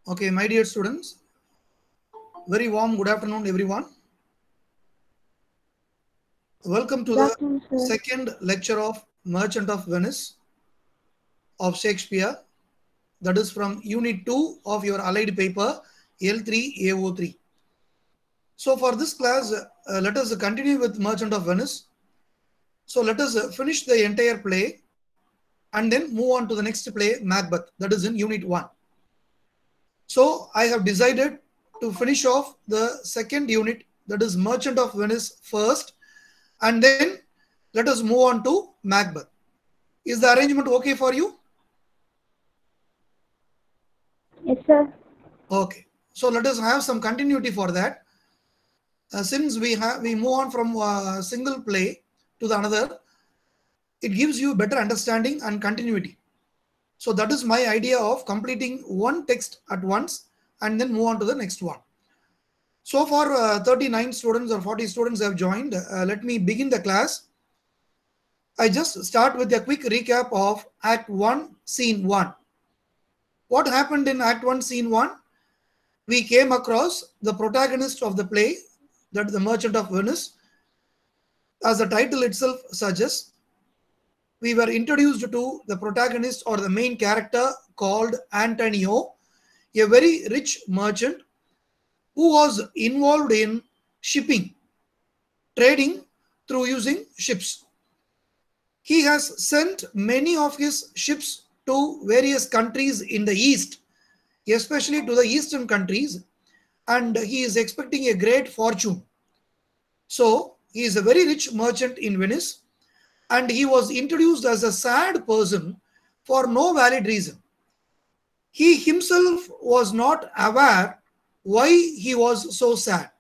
Okay, my dear students, very warm good afternoon, everyone. Welcome to the second lecture of Merchant of Venice of Shakespeare. That is from Unit 2 of your allied paper L3AO3. So for this class, let us continue with Merchant of Venice. So let us finish the entire play and then move on to the next play, Macbeth, that is in Unit 1. So I have decided to finish off the second unit, that is Merchant of Venice first, and then let us move on to Macbeth. Is the arrangement okay for you? Yes, sir. Okay. So let us have some continuity for that. Since we move on from a single play to the another, it gives you better understanding and continuity. So that is my idea of completing one text at once and then move on to the next one. So far 39 students or 40 students have joined. Let me begin the class. I just start with a quick recap of Act 1, Scene 1. What happened in Act 1, Scene 1? We came across the protagonist of the play, that is the Merchant of Venice. As the title itself suggests, we were introduced to the protagonist or the main character called Antonio, a very rich merchant who was involved in shipping, trading through using ships. He has sent many of his ships to various countries in the east, especially to the eastern countries, and he is expecting a great fortune. So he is a very rich merchant in Venice, and he was introduced as a sad person for no valid reason. He himself was not aware why he was so sad.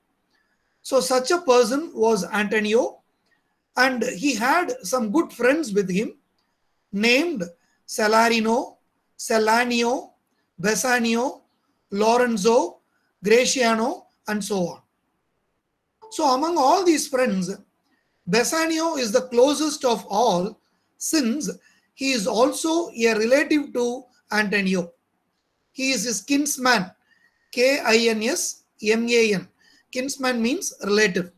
So such a person was Antonio, and he had some good friends with him named Salarino, Celanio, Bassanio, Lorenzo, Gratiano, and so on. So among all these friends, Bassanio is the closest of all, since he is also a relative to Antonio. He is his kinsman, Kinsman. Kinsman means relative.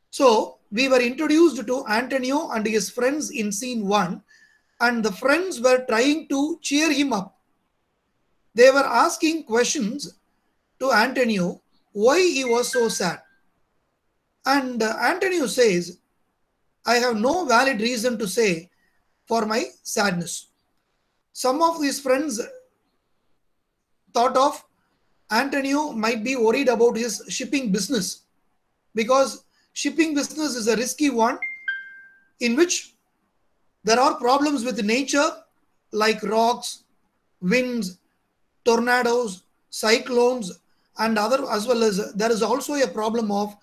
So we were introduced to Antonio and his friends in Scene 1, and the friends were trying to cheer him up. They were asking questions to Antonio why he was so sad. And Antonio says, I have no valid reason to say for my sadness. Some of these friends thought of Antonio might be worried about his shipping business, because shipping business is a risky one in which there are problems with nature like rocks, winds, tornadoes, cyclones, and other, as well as there is also a problem of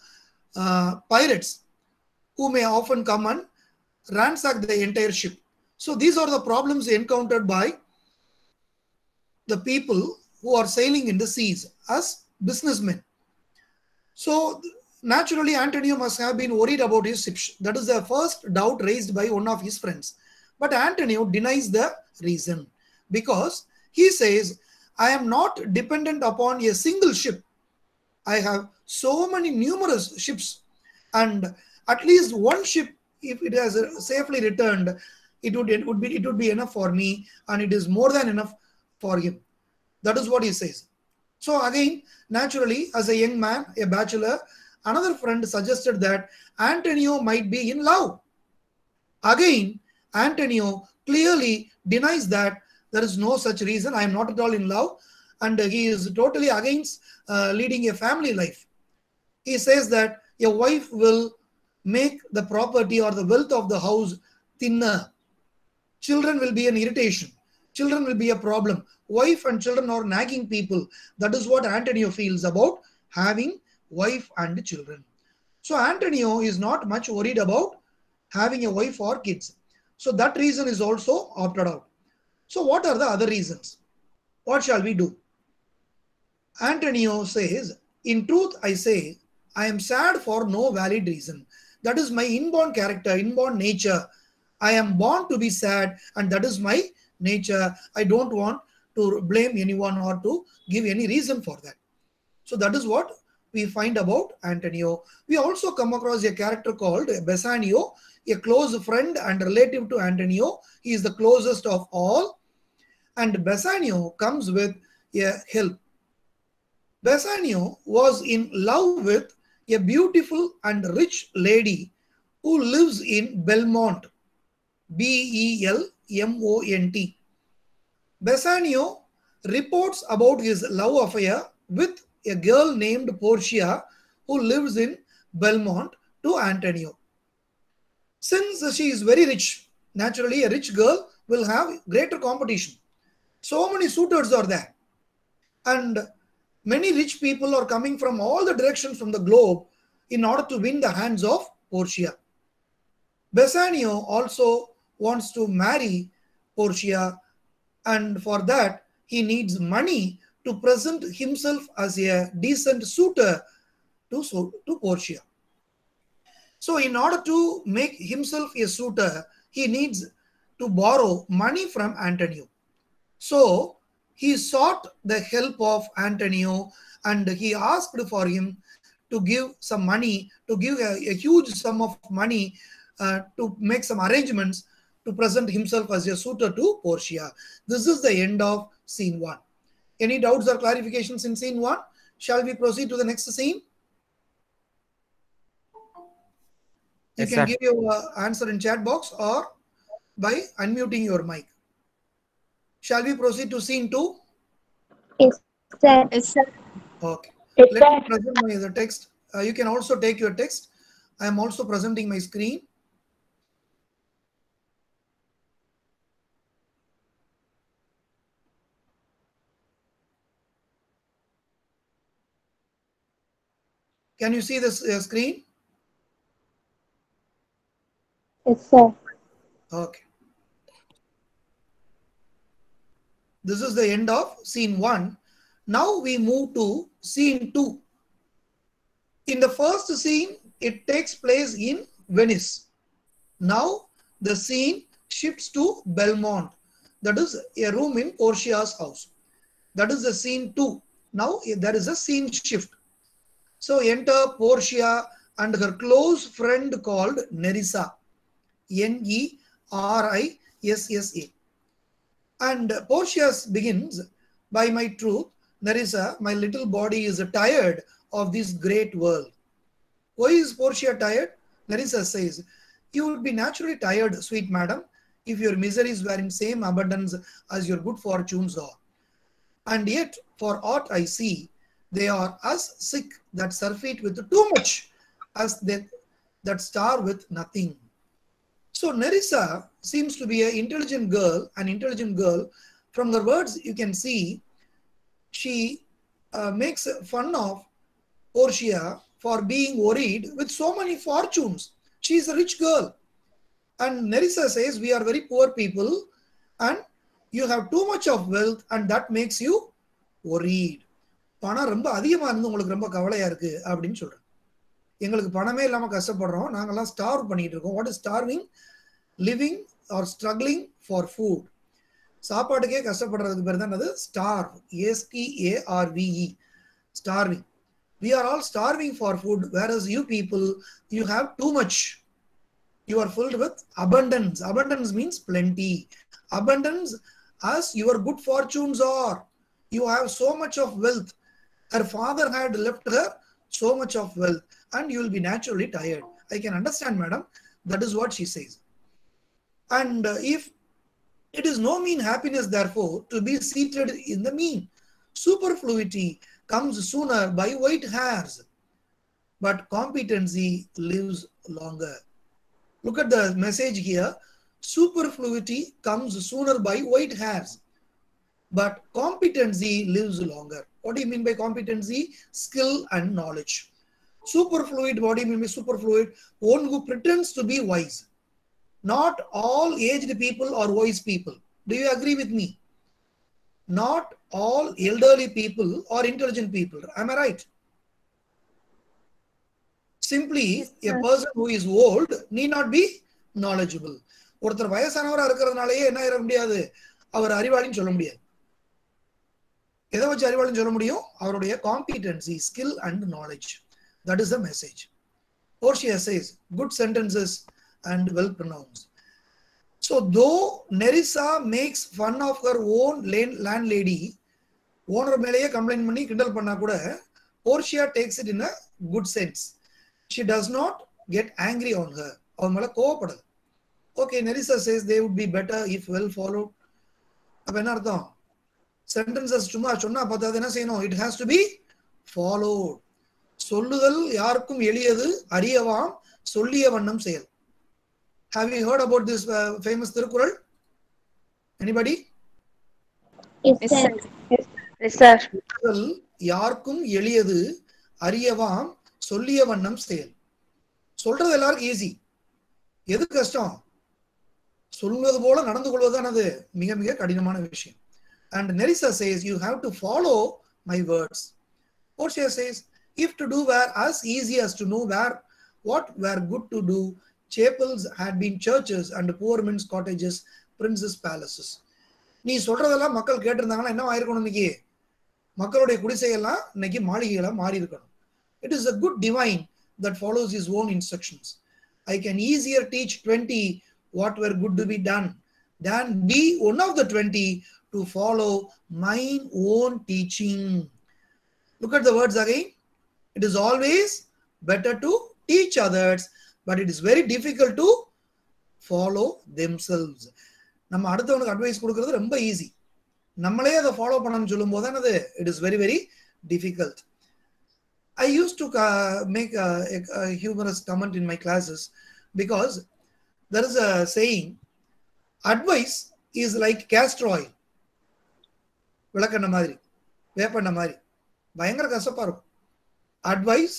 pirates who may often come and ransack the entire ship. So these are the problems encountered by the people who are sailing in the seas as businessmen. So naturally, Antonio must have been worried about his ship. That is the first doubt raised by one of his friends. But Antonio denies the reason, because he says, I am not dependent upon a single ship. I have so many numerous ships, and at least one ship, if it has safely returned, it would be enough for me, and it is more than enough for him. That is what he says. So again, naturally, as a young man, a bachelor, another friend suggested that Antonio might be in love. Again, Antonio clearly denies that there is no such reason. I am not at all in love, and he is totally against leading a family life. He says that a wife will make the property or the wealth of the house thinner. Children will be an irritation. Children will be a problem. Wife and children are nagging people. That is what Antonio feels about having wife and children. So Antonio is not much worried about having a wife or kids. So that reason is also opted out. So what are the other reasons? What shall we do? Antonio says, in truth, I say, I am sad for no valid reason. That is my inborn character, inborn nature. I am born to be sad, and that is my nature. I don't want to blame anyone or to give any reason for that. So that is what we find about Antonio. We also come across a character called Bassanio, a close friend and relative to Antonio. He is the closest of all. And Bassanio comes with a help. Bassanio was in love with a beautiful and rich lady who lives in Belmont, Belmont. Bassanio reports about his love affair with a girl named Portia who lives in Belmont to Antonio. Since she is very rich, naturally a rich girl will have greater competition. So many suitors are there. And many rich people are coming from all the directions from the globe in order to win the hands of Portia. Bassanio also wants to marry Portia, and for that he needs money to present himself as a decent suitor to Portia. So in order to make himself a suitor, he needs to borrow money from Antonio. So he sought the help of Antonio and he asked for him to give some money, to give a huge sum of money to make some arrangements to present himself as a suitor to Portia. This is the end of scene 1. Any doubts or clarifications in scene 1? Shall we proceed to the next scene? You Yes, can sir. give your answer in chat box or by unmuting your mic. Shall we proceed to scene 2? Yes, sir. Yes, sir. Okay. Yes, Let me sir. present the text. You can also take your text. I am also presenting my screen. Can you see this screen? Yes, sir. Okay. This is the end of scene 1. Now we move to scene 2. In the first scene, it takes place in Venice. Now the scene shifts to Belmont. That is a room in Portia's house. That is the scene 2. Now there is a scene shift. So enter Portia and her close friend called Nerissa. Nerissa. And Portia begins, by my truth, Nerissa, my little body is tired of this great world. Why is Portia tired? Nerissa says, you would be naturally tired, sweet madam, if your miseries were in same abundance as your good fortunes are. And yet, for aught I see, they are as sick that surfeit with too much as they that starve with nothing. So Nerissa seems to be an intelligent girl. From her words, you can see she makes fun of Portia for being worried with so many fortunes. She is a rich girl. And Nerissa says, we are very poor people and you have too much of wealth and that makes you worried. பணம் ரொம்ப அதிகமாக இருந்து உங்களுக்கு ரொம்ப கவலையாக இருக்குது அப்படின்னு சொல்கிறேன். எங்களுக்கு பணமே இல்லாமல் கஷ்டப்படுறோம், நாங்கள்லாம் ஸ்டார்வ் பண்ணிட்டு இருக்கோம். What is starving? Living are struggling for food. சாப்பாட்டுக்கே கஷ்டப்படுறதுக்கு பேர் தான் அது starve. STARVE. Starving. We are all starving for food, whereas you people, you have too much. You are filled with abundance. Abundance means plenty. Abundance as your good fortunes are. You have so much of wealth. Her father had left her so much of wealth and you will be naturally tired. I can understand, madam. That is what she says. And if it is no mean happiness, therefore, to be seated in the mean. Superfluity comes sooner by white hairs, but competency lives longer. Look at the message here. Superfluity comes sooner by white hairs, but competency lives longer. What do you mean by competency? Skill and knowledge. Superfluid, what do you mean by superfluid? One who pretends to be wise. Not all aged people are wise people. Do you agree with me? Not all elderly people are intelligent people. Am I right? Simply, a person who is old need not be knowledgeable. ஒருத்தர் வயசானவராக இருக்கிறதுனாலேயே என்ன ஆயிட முடியாது, அவர் அறிவாளின்னு சொல்ல முடியாது. எதை வச்சு அறிவாளின்னு சொல்ல முடியும்? அவருடைய competency, skill and knowledge. That is the message. Portia says, good sentences and well pronounced. So though Nerissa makes fun of her own landlady, owner மேலேயே கம்ப்ளைண்ட் பண்ணி கிண்டல் பண்ணா கூட Portia takes it in a good sense. She does not get angry on her. அவன் மேல கோவப்படல. Okay, Nerissa says they would be better if well followed. அப்ப என்ன அர்த்தம்? சென்டென்சஸ் சும்மா சொன்னா பார்த்தாது, என்ன செய்யணும்? It has to be followed. சொல்லுதல் யாருக்கும் எளியது, அறியவாம் சொல்லிய வண்ணம் செயல். Have you heard about this famous Thirukkural? Anybody? Yes, sir. Yes, sir. யாருக்கும் எளியது, அறியவாம் சொல்லிய வண்ணம் செயல். சொல்றது எல்லாருக்கும் ஈஸி. எது கஷ்டம்? சொல்வது போல நடந்து கொள்வதுதான் அது மிக மிக கடினமான விஷயம். And Nerissa says you have to follow my words. Portia says if to do were as easy as to know what were good to do, chapels had been churches and poor men's cottages, princes' palaces. நீ சொல்றதெல்லாம் மக்கள் கேட்டிருந்தாங்கன்னா என்ன ஆயிருக்கணும்? இன்னைக்கு மக்களுடைய குடிசையெல்லாம் இன்னைக்கு மாளிகைகளா மாறி இருக்கணும். It is a good divine that follows his own instructions. I can easier teach 20 what were good to be done than be one of the 20 to follow mine own teaching. Look at the words again. It is always better to teach others, but it is very difficult to follow themselves. நம்ம அடுத்தவனுக்கு advice கொடுக்கிறது ரொம்ப easy. நம்மளே அதை follow பண்ணணும்னு சொல்லும் போது அது it is very very difficult. I used to make a humorous comment in my classes because there is a saying, advice is like castor oil. விளக்கெண்ணெய் மாதிரி, வேப்பெண்ணெய் மாதிரி பயங்கர கசப்பா இருக்கும். Advice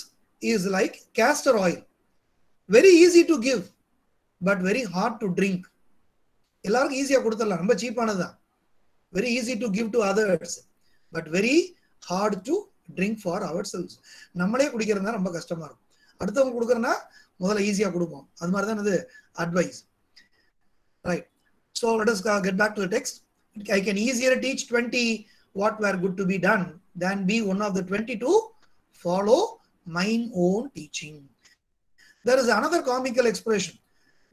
is like castor oil. Very easy to give, but very hard to drink. எல்லாருக்கும் ஈஸியா கொடுத்துடலாம், ரொம்ப சீப்பானதுதான். Very easy to give to others, but very hard to drink for ourselves. நம்மளே குடிக்கிறதா ரொம்ப கஷ்டமா இருக்கும். அடுத்தவங்க கொடுக்கறனா முதல்ல ஈஸியா கொடுப்போம். அது மாதிரி தான் இது advice. Right. So let us get back to the text. I can easier teach 20 what were good to be done than be one of the 22 follow mine own teaching. There is another comical expression.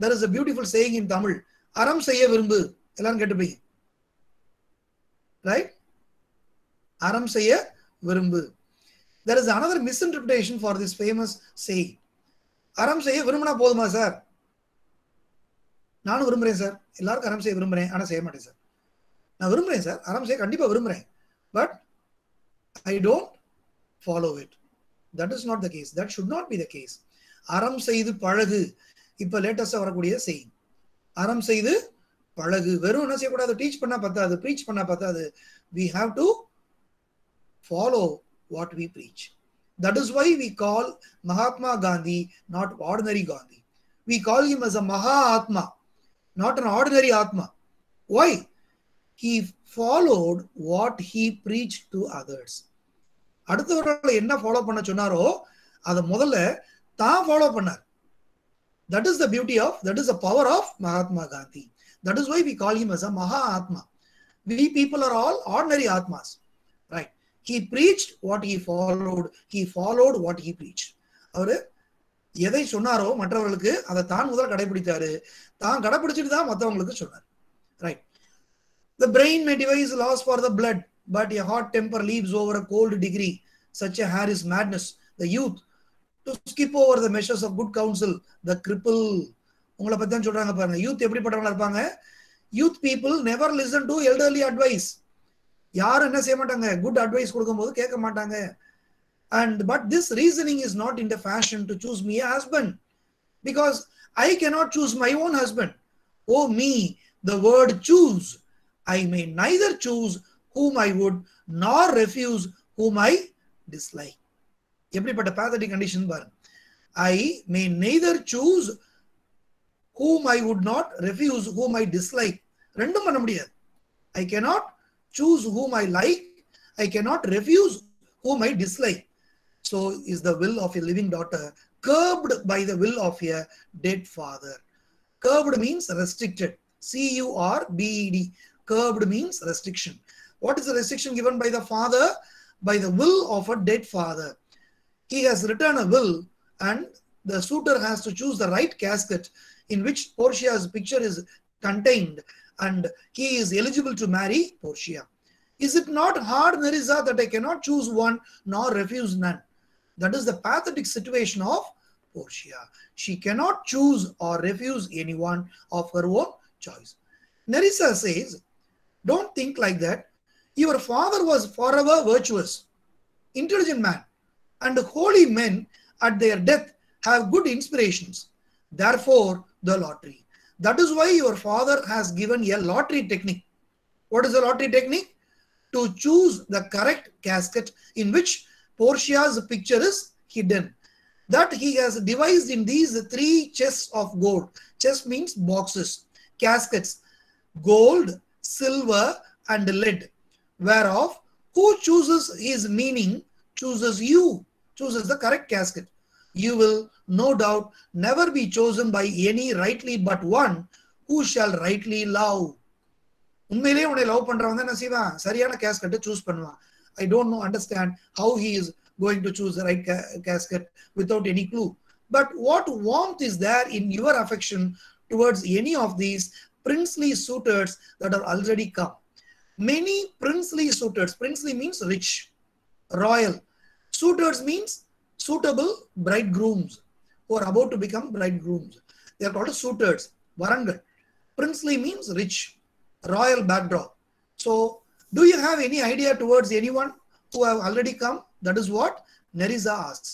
There is a beautiful saying in Tamil. அறம் செய்ய விரும்பு. எல்லாரும் கேட்டுப்பீங்க. Right? அறம் செய்ய விரும்பு. There is another misinterpretation for this famous saying. அறம் செய்ய விரும்பினா போதுமா சார்? நானும் விரும்புறேன் சார், எல்லாருக்கும் அறம் செய்ய விரும்புறேன், ஆனா செய்ய மாட்டேன் சார். நான் விரும்புறேன் சார், அறம் செய்ய கண்டிப்பா விரும்புறேன், but I don't follow it. That is not the case. That should not be the case. அறம் செய்து பழகு. இப்ப லேட்டஸ்டா வரக்கூடிய செய்தி, அறம் செய்து பழகு. வெறும் என்ன செய்யக்கூடாது? டீச் பண்ணா பத்தாது, ப்ரீச் பண்ணா பத்தாது. We have to follow what we preach. That is why we call Mahatma Gandhi not ordinary Gandhi. We call him as a Maha Atma, not an ordinary Atma. Why? He followed what he preached to others. அடுத்தவர்களை என்ன follow பண்ண சொன்னாரோ அதை முதல்ல தான் follow பண்ணார். That is the beauty of, that is the power of Mahatma Gandhi. That is why we call him as a Maha Atma. We people are all ordinary Atmas. Right? He preached what he followed. He followed what he preached. அவரு எதை சொன்னாரோ மற்றவர்களுக்கு அதை தான் முதல் கடைபிடித்தாரு, தான் கடைபிடிச்சிட்டு தான் மற்றவங்களுக்கு சொன்னார். Right? The brain may devise laws for the blood, but a hot temper leaves over a cold degree. Such a hair is madness. The youth to skip over the measures of good counsel, the cripple. உங்களை பத்தி தான் சொல்றாங்க பாருங்க. Youth எப்படிப்பட்டவங்களா இருப்பாங்க? Youth people never listen to elderly advice. யாரும் என்ன செய்ய மாட்டாங்க? குட் அட்வைஸ் கொடுக்கும்போது கேட்க மாட்டாங்க. And but this reasoning is not in the fashion to choose me a husband, because I cannot choose my own husband. Oh me, the word choose. I may neither choose whom I would nor refuse whom I dislike. எப்படிப்பட்ட pathetic condition பாருங்க. I may neither choose whom I would not refuse whom I dislike. ரெண்டும் பண்ண முடியாது. I cannot choose whom I like. I cannot refuse whom I dislike. So is the will of a living daughter curbed by the will of a dead father. Curbed means restricted. C-U-R-B-E-D. Curbed means restriction. What is the restriction given by the father? By the will of a dead father. He has written a will and the suitor has to choose the right casket in which Portia's picture is contained and he is eligible to marry Portia. Is it not hard, Nerissa, that I cannot choose one nor refuse none? That is the pathetic situation of Portia. She cannot choose or refuse anyone of her own choice. Nerissa says, don't think like that. Your father was forever virtuous, intelligent man, and holy men at their death have good inspirations. Therefore, the lottery. That is why your father has given a lottery technique. What is the lottery technique? To choose the correct casket in which Portia's picture is hidden. That he has devised in these 3 chests of gold. Chest means boxes, caskets, gold, silver, and lead. Whereof, who chooses his meaning chooses you, chooses the correct casket. You will, no doubt, never be chosen by any rightly but one who shall rightly love. உண்மையிலேயே உன்னை love பண்றவன் என்ன செய்வான்? சரியான கேஸ்கெட்டை choose பண்ணுவான். I don't know, understand how he is going to choose the right casket without any clue. But what warmth is there in your affection towards any of these princely suitors that are already come? Many princely suitors, princely means rich, royal. Suitors means suitable bridegrooms who are about to become bridegrooms. They are called suitors, varangal. Princely means rich, royal backdrop. So, do you have any idea towards anyone who have already come? That is what Nerissa asks.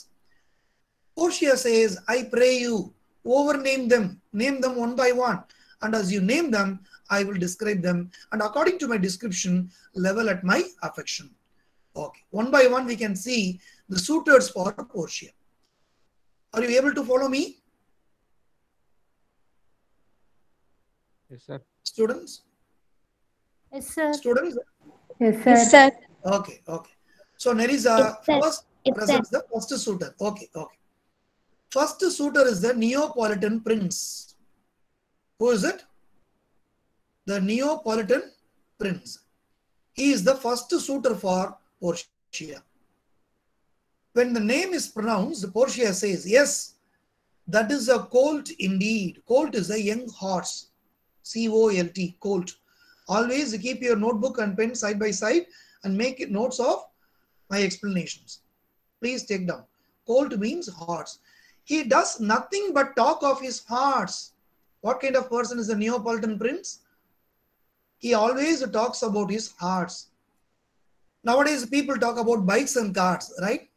Portia says, I pray you, overname them, name them one by one. And as you name them, I will describe them. And according to my description, level at my affection. Okay, one by one we can see the suitors for Portia. Are you able to follow me? Yes, sir. Students? Yes, sir. Students? Yes, sir. Yes, sir. Okay, okay. So Nerissa Yes, sir. first Yes, presents the first suitor. Okay, okay. First suitor is the Neapolitan prince. Who is it? The Neapolitan prince. He is the first suitor for Portia. When the name is pronounced, Portia says, yes, that is a colt indeed. Colt is a young horse. C-O-L-T, colt. Always keep your notebook and pen side by side and make notes of my explanations. Please take down. Colt means horse. He does nothing but talk of his horse. What kind of person is the Neapolitan prince? He always talks about his horse. Nowadays, people talk about bikes and cars, right?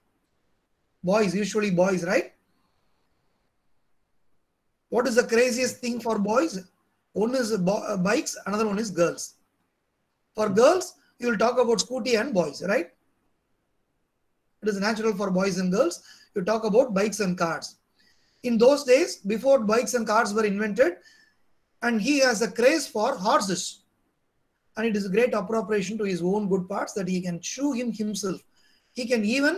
Boys, usually boys, right? What is the craziest thing for boys? One is bikes, another one is girls. For girls, you will talk about scooty and boys, right? It is natural for boys and girls. You talk about bikes and cars. In those days, before bikes and cars were invented, and he has a craze for horses. And it is a great appropriation to his own good parts that he can shoe him himself. He can even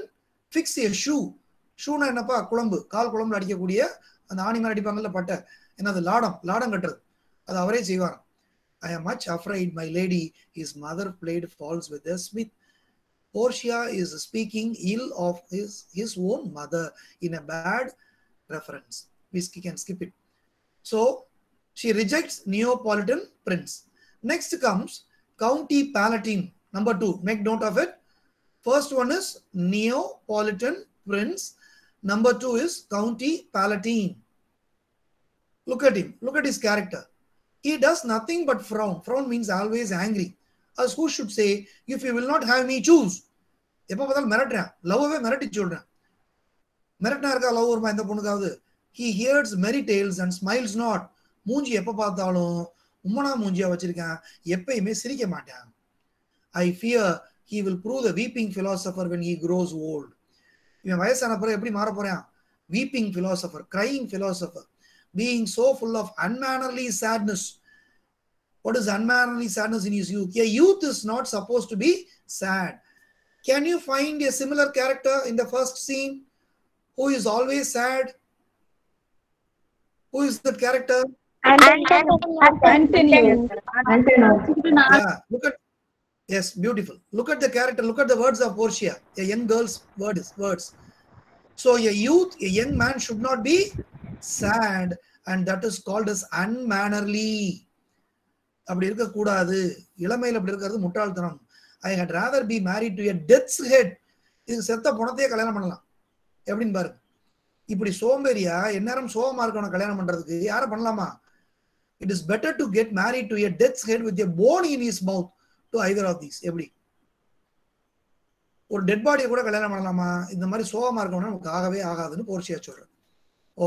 fix a shoe. Shoe na enappa kulambu, kaal kulambu adikakuriya and aani mari adipangalla patta enadhu ladam katradhu adu avare seivaar. I am much afraid, my lady, his mother played false with a smith. Portia is speaking ill of his own mother in a bad reference. We can skip it. So she rejects Neapolitan prince. Next comes County Palatine. Number 2. Make note of it. First one is Neapolitan prince. Number 2 is County Palatine. Look at him. Look at his character. He does nothing but frown. Frown means always angry. As who should say, if you will not have me, choose. எப்போ பார்த்தாலும் மிரட்டுறேன். லவ்வே மிரட்டி சொல்றேன். மிரட்டினா இருக்கா love வருமா இந்த பொண்ணுக்காவது? He hears merry tales and smiles not. மூஞ்சி எப்போ பார்த்தாலும் உம்மனா மூஞ்சியா வச்சிருக்கேன். எப்பயுமே சிரிக்க மாட்டேன். I fear he will prove the weeping philosopher when he grows old. இவன் வயசான பிறகு எப்படி மாற போறான்? Weeping philosopher, crying philosopher, being so full of unmannerly sadness. What is unmannerly sadness in his youth? A youth is not supposed to be sad. Can you find a similar character in the first scene who is always sad? Who is that character? Antonio. Yeah, Yes, beautiful. Look at the character. Look at the words of Portia. A young girl's words. So a young man should not be sad, and that is called as unmannerly. அப்படி இருக்க கூடாது. இளமையில அப்படி இருக்கிறது முட்டாள்தனம். I had rather be married to a death's head. இது செத்த பணத்தையே கல்யாணம் பண்ணலாம். எப்படின்னு பாருங்க. இப்படி சோம்பேறியா எந்நேரம் சோகமா இருக்கவன கல்யாணம் பண்றதுக்கு யார பண்ணலாமா? It is better to get married to a death's head with a bone in his mouth to either of these. எப்படி? ஒரு டெட் பாடியை கூட கல்யாணம் பண்ணலாமா? இந்த மாதிரி சோகமா இருக்கவன நமக்கு ஆகவே ஆகாதுன்னு போர்ஷியா சொல்றேன்.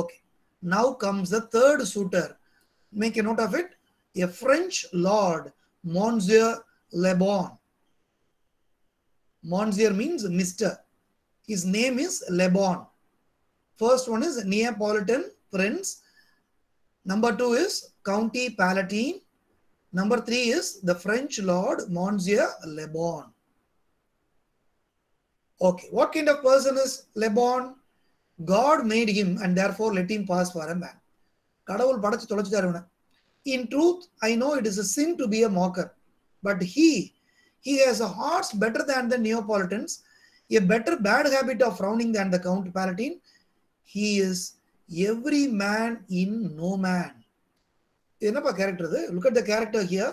Okay. Now comes the third suitor. Make a note of it. A French lord, Monsieur Le Bon. Monsieur means Mr. His name is Le Bon. First one is Neapolitan Prince. Number 2 is County Palatine. Number 3 is the French lord, Monsieur Le Bon. Okay, what kind of person is Le Bon? God made him and therefore let him pass for a man. கடவுள் படைச்சு தொலைச்சிட்டாரு இவனை. In truth, I know it is a sin to be a mocker, but he has a heart better than the Neapolitans, a better bad habit of frowning than the Count Palatine. He is every man in no man. என்னப்பா character இது? Look at the character here.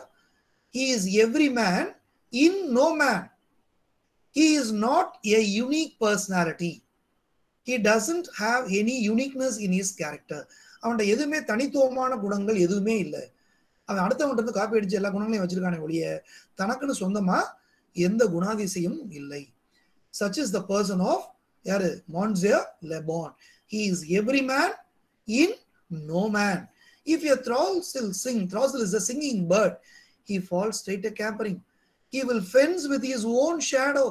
He is every man in no man. He is not a unique personality. He doesn't have any uniqueness in his character. அவன்கிட்ட எதுவுமே தனித்துவமான குணங்கள் எதுவுமே இல்லை. அவன் அடுத்தவன்கிட்ட இருந்து காப்பி அடிச்சு எல்லா குணங்களையும் வச்சிருக்கானே ஒழிய தனக்குன்னு சொந்தமா எந்த குணாதிசயமும் இல்லை. Such is the person of யாரு? Monsieur Le Bon. He is every man in no man. If a throstle is a singing bird, he falls straight a capering. He will fence with his own shadow.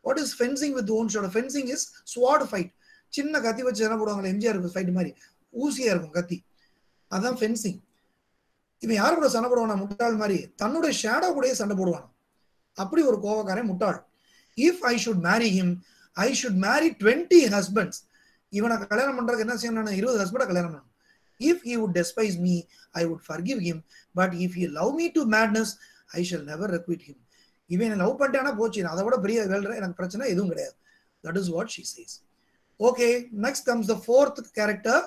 What is fencing with own shadow? Fencing is sword fight. சின்ன கத்தி வச்சு என்ன போடுவாங்க? MGR fight மாதிரி ஊசியா இருக்கும் கத்தி. அதான் fencing. இவன் யாரு கூட சண்டை போடுவானா? முட்டாள் மாதிரி தன்னுடைய ஷேடோ கூடயே சண்டை போடுவான். அப்படி ஒரு கோவக்காரன் முட்டாள். If I should marry him, I should marry 20 husbands. இவனை கல்யாணம் பண்றதுக்கு என்ன செய்யணும்? 20 ஹஸ்பண்டை கல்யாணம் பண்ணணும். If he would despise me, I would forgive him. But if he love me to madness, I shall never requite him. இவன் லவ் பண்ணிட்டானா போச்சு, அதை விட பெரிய வேலை எனக்கு பிரச்சனை எதுவும் கிடையாது. That is what she says. Okay, next comes the fourth character,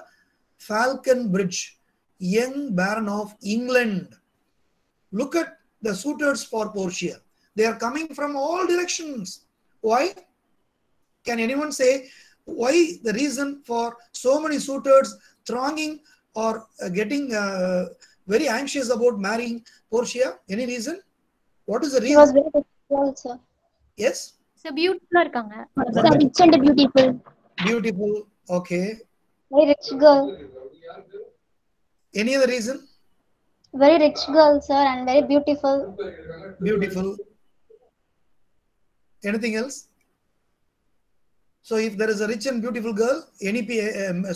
Falconbridge, young Baron of England. Look at the suitors for Portia. They are coming from all directions. Why? Can anyone say why the reason for so many suitors thronging or getting very anxious about marrying Portia? Any reason? What is the reason? He was very beautiful, sir. Yes? So beautiful இருக்காங்க. Sir, rich and beautiful. Beautiful. Okay. Very rich girl. Any other reason? Very rich girl, sir, and very beautiful. Beautiful. Anything else? So if there is a rich and beautiful girl,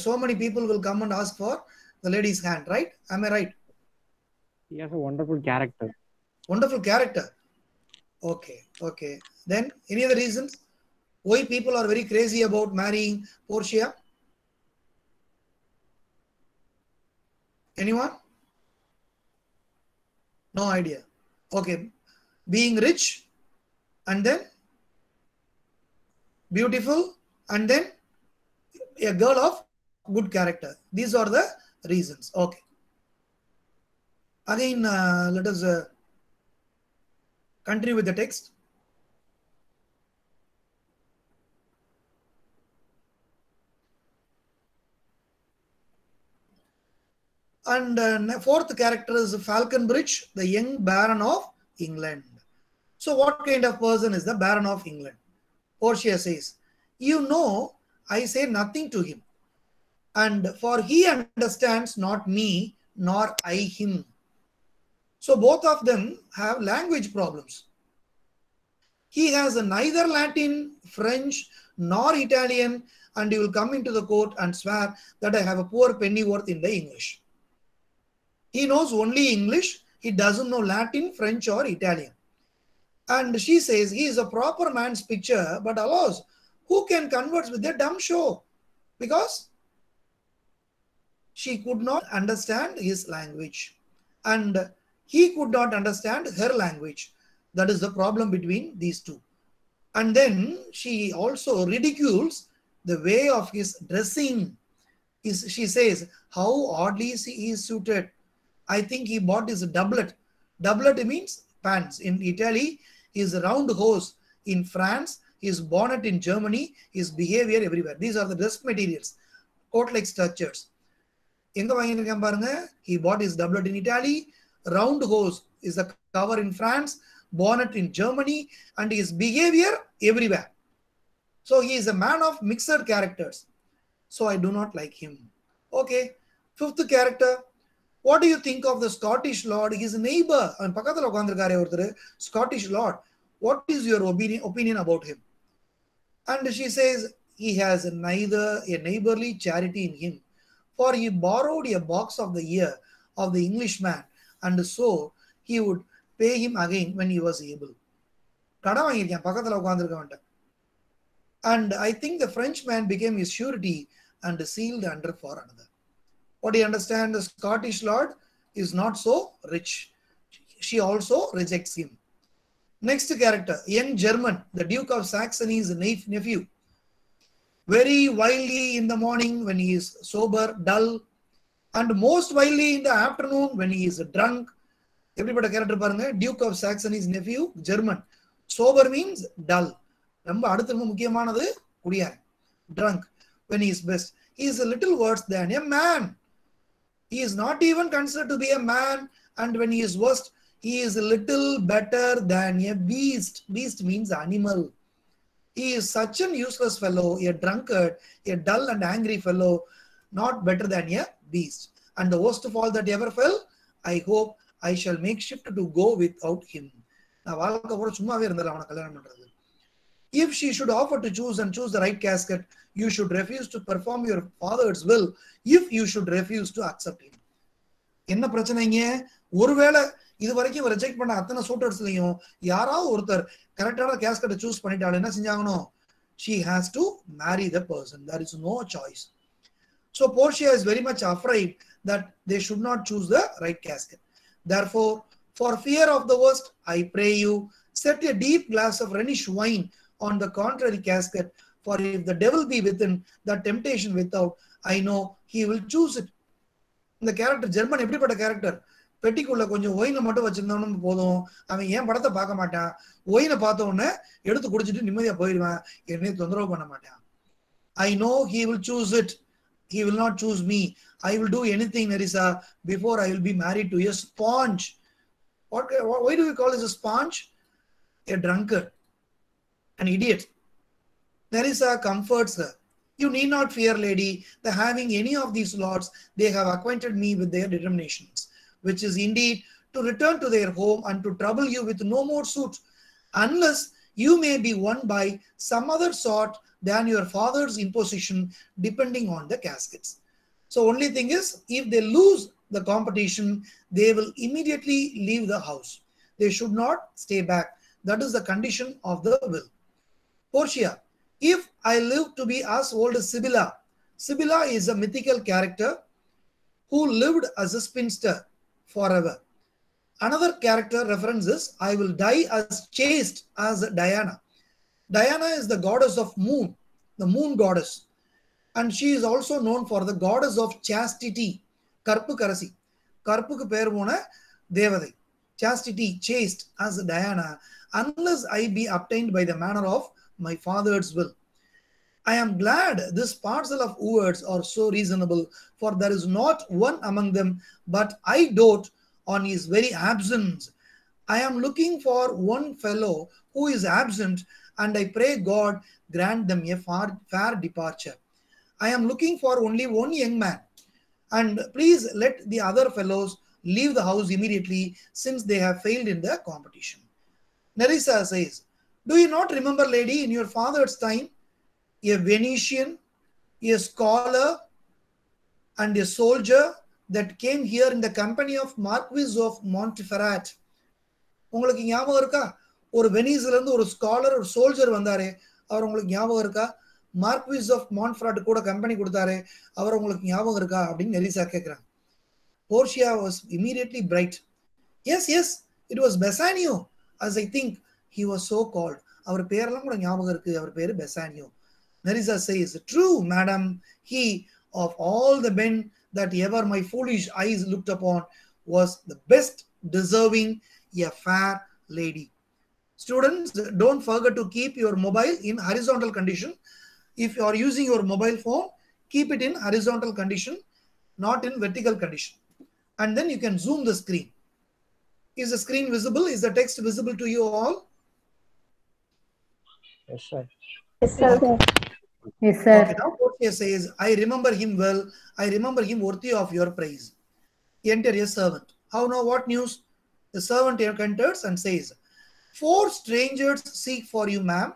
so many people will come and ask for the lady's hand, right? Am I right? He has a wonderful character. Wonderful character. Okay, okay. Then any other reasons why people are very crazy about marrying Portia? Anyone? No idea. Okay. Being rich and then beautiful and then a girl of good character. These are the reasons. Okay. Again, let us continue with the text. And fourth character is Falconbridge, the young Baron of England. So what kind of person is the Baron of England? Portia says, you know, I say nothing to him, and for he understands not me, nor I him. So both of them have language problems. He has neither Latin, French, nor Italian, and he will come into the court and swear that I have a poor pennyworth in the English. He knows only English. He doesn't know Latin, French, or Italian. And she says he is a proper man's picture, but alas, who can converse with a dumb show? Because she could not understand his language, and he could not understand her language. That is the problem between these two. And then she also ridicules the way of his dressing. She says, how oddly he is suited. I think he bought his doublet. Doublet means pants. In Italy, his round hose. In France, his bonnet. In Germany, his behavior everywhere. These are the dress materials. Coat-like structures. He bought his doublet in Italy. Round hose is the cover in France. Bonnet in Germany. And his behavior everywhere. So he is a man of mixed characters. So I do not like him. Okay. Fifth character. What do you think of the Scottish Lord? His neighbor. Scottish Lord. What is your opinion about him? And she says, he has neither a neighborly charity in him. For he borrowed a box of the year of the Englishman. And so he would pay him again when he was able. And I think the Frenchman became his surety and sealed under for another. What do you understand? The Scottish Lord is not so rich. She also rejects him. Next character, young German, the Duke of Saxony's nephew. Very wily in the morning when he is sober, dull, and most wily in the afternoon when he is drunk. Everybody character paranga, Duke of Saxony's nephew, German. Sober means dull. Drunk when he is best. He is a little worse than a man. He is not even considered to be a man, and when he is worst, he is a little better than a beast. Beast means animal. He is such an useless fellow, a drunkard, a dull and angry fellow, not better than a beast. And the worst of all that ever fell, I hope I shall make shift to go without him. If she should offer to choose and choose the right casket, you should refuse to perform your father's will if you should refuse to accept him. என்ன பிரச்சனைங்க? ஒருவேளை இது வரைக்கும் reject பண்ண அத்தனை சூட்டர்ஸ்லயும் யாராவது ஒருத்தர் கரெக்டான கேஸ்கெட்டை சூஸ் பண்ணிட்டாலும் என்ன செஞ்சாங்கனோ? She has to marry the person. There is no choice. So Portia is very much afraid that they should not choose the right casket. Therefore, for fear of the worst, I pray you, set a deep glass of Rhenish wine on the contrary casket, for if the devil be within, the temptation without, I know he will choose it. The character, German, everybody character, பெட்டிக்குள்ள கொஞ்சம் ஒயினை மட்டும் வச்சிருந்தோம்னு போதும், அவன் ஏன் படத்தை பார்க்க மாட்டான். ஒயினை பார்த்த உடனே எடுத்து குடிச்சிட்டு நிம்மதியா போயிடுவான், என்னையும் தொந்தரவு பண்ண மாட்டான். I know he will choose it. He will not choose me. I will do anything, Nerissa, before I will be married to a sponge. Why do we call this a sponge? A drunkard, an idiot. Nerissa comforts her. You need not fear, lady, that having any of these lords, they have acquainted me with their determinations, which is indeed to return to their home and to trouble you with no more suit, unless you may be won by some other sort than your father's imposition, depending on the caskets. So only thing is, if they lose the competition, they will immediately leave the house. They should not stay back. That is the condition of the will. Portia, if I live to be as old as Sibylla, Sibylla is a mythical character who lived as a spinster forever. Another character reference is, I will die as chaste as Diana. Diana is the goddess of moon, the moon goddess. And she is also known for the goddess of chastity, Karpu Karasi. Karpuku pervona devadai. Chastity, chaste as Diana, unless I be obtained by the manner of my father's will. I am glad this parcel of words are so reasonable, for there is not one among them, but I dote on his very absence. I am looking for one fellow who is absent, and I pray God grant them a fair departure. I am looking for only one young man, and please let the other fellows leave the house immediately, since they have failed in the competition. Nerissa says, do you not remember, lady, in your father's time, a Venetian, a scholar, and a soldier that came here in the company of Marquis of Montferrat? உங்களுக்கு ஞாபகம் இருக்கா? ஒரு வெனிஸ்ல இருந்து ஒரு scholar, ஒரு soldier வந்தாரே, அவர் உங்களுக்கு ஞாபகம் இருக்கா? Marquis of Montferrat கூட கம்பெனி கொடுத்தாரே, அவர் உங்களுக்கு ஞாபகம் இருக்கா அப்படின்னு நெரிசா கேட்கிறாங்க. Portia was immediately bright. Yes, it was Bassanio, as I think he was so called. அவர் பேரெல்லாம் கூட ஞாபகம் இருக்கு. அவர் பேரு Bassanio. Nerissa says, true, madam, he of all the men that ever my foolish eyes looked upon was the best deserving a fair lady. Students, don't forget to keep your mobile in horizontal condition. If you are using your mobile phone, keep it in horizontal condition, not in vertical condition. And then you can zoom the screen. Is the screen visible? Is the text visible to you all? Yes, sir. Yes, sir. Yes, sir. Okay, now Portia says, I remember him well. I remember him worthy of your praise. Enter a servant. How now? What news? The servant enters and says, 4 strangers seek for you, ma'am,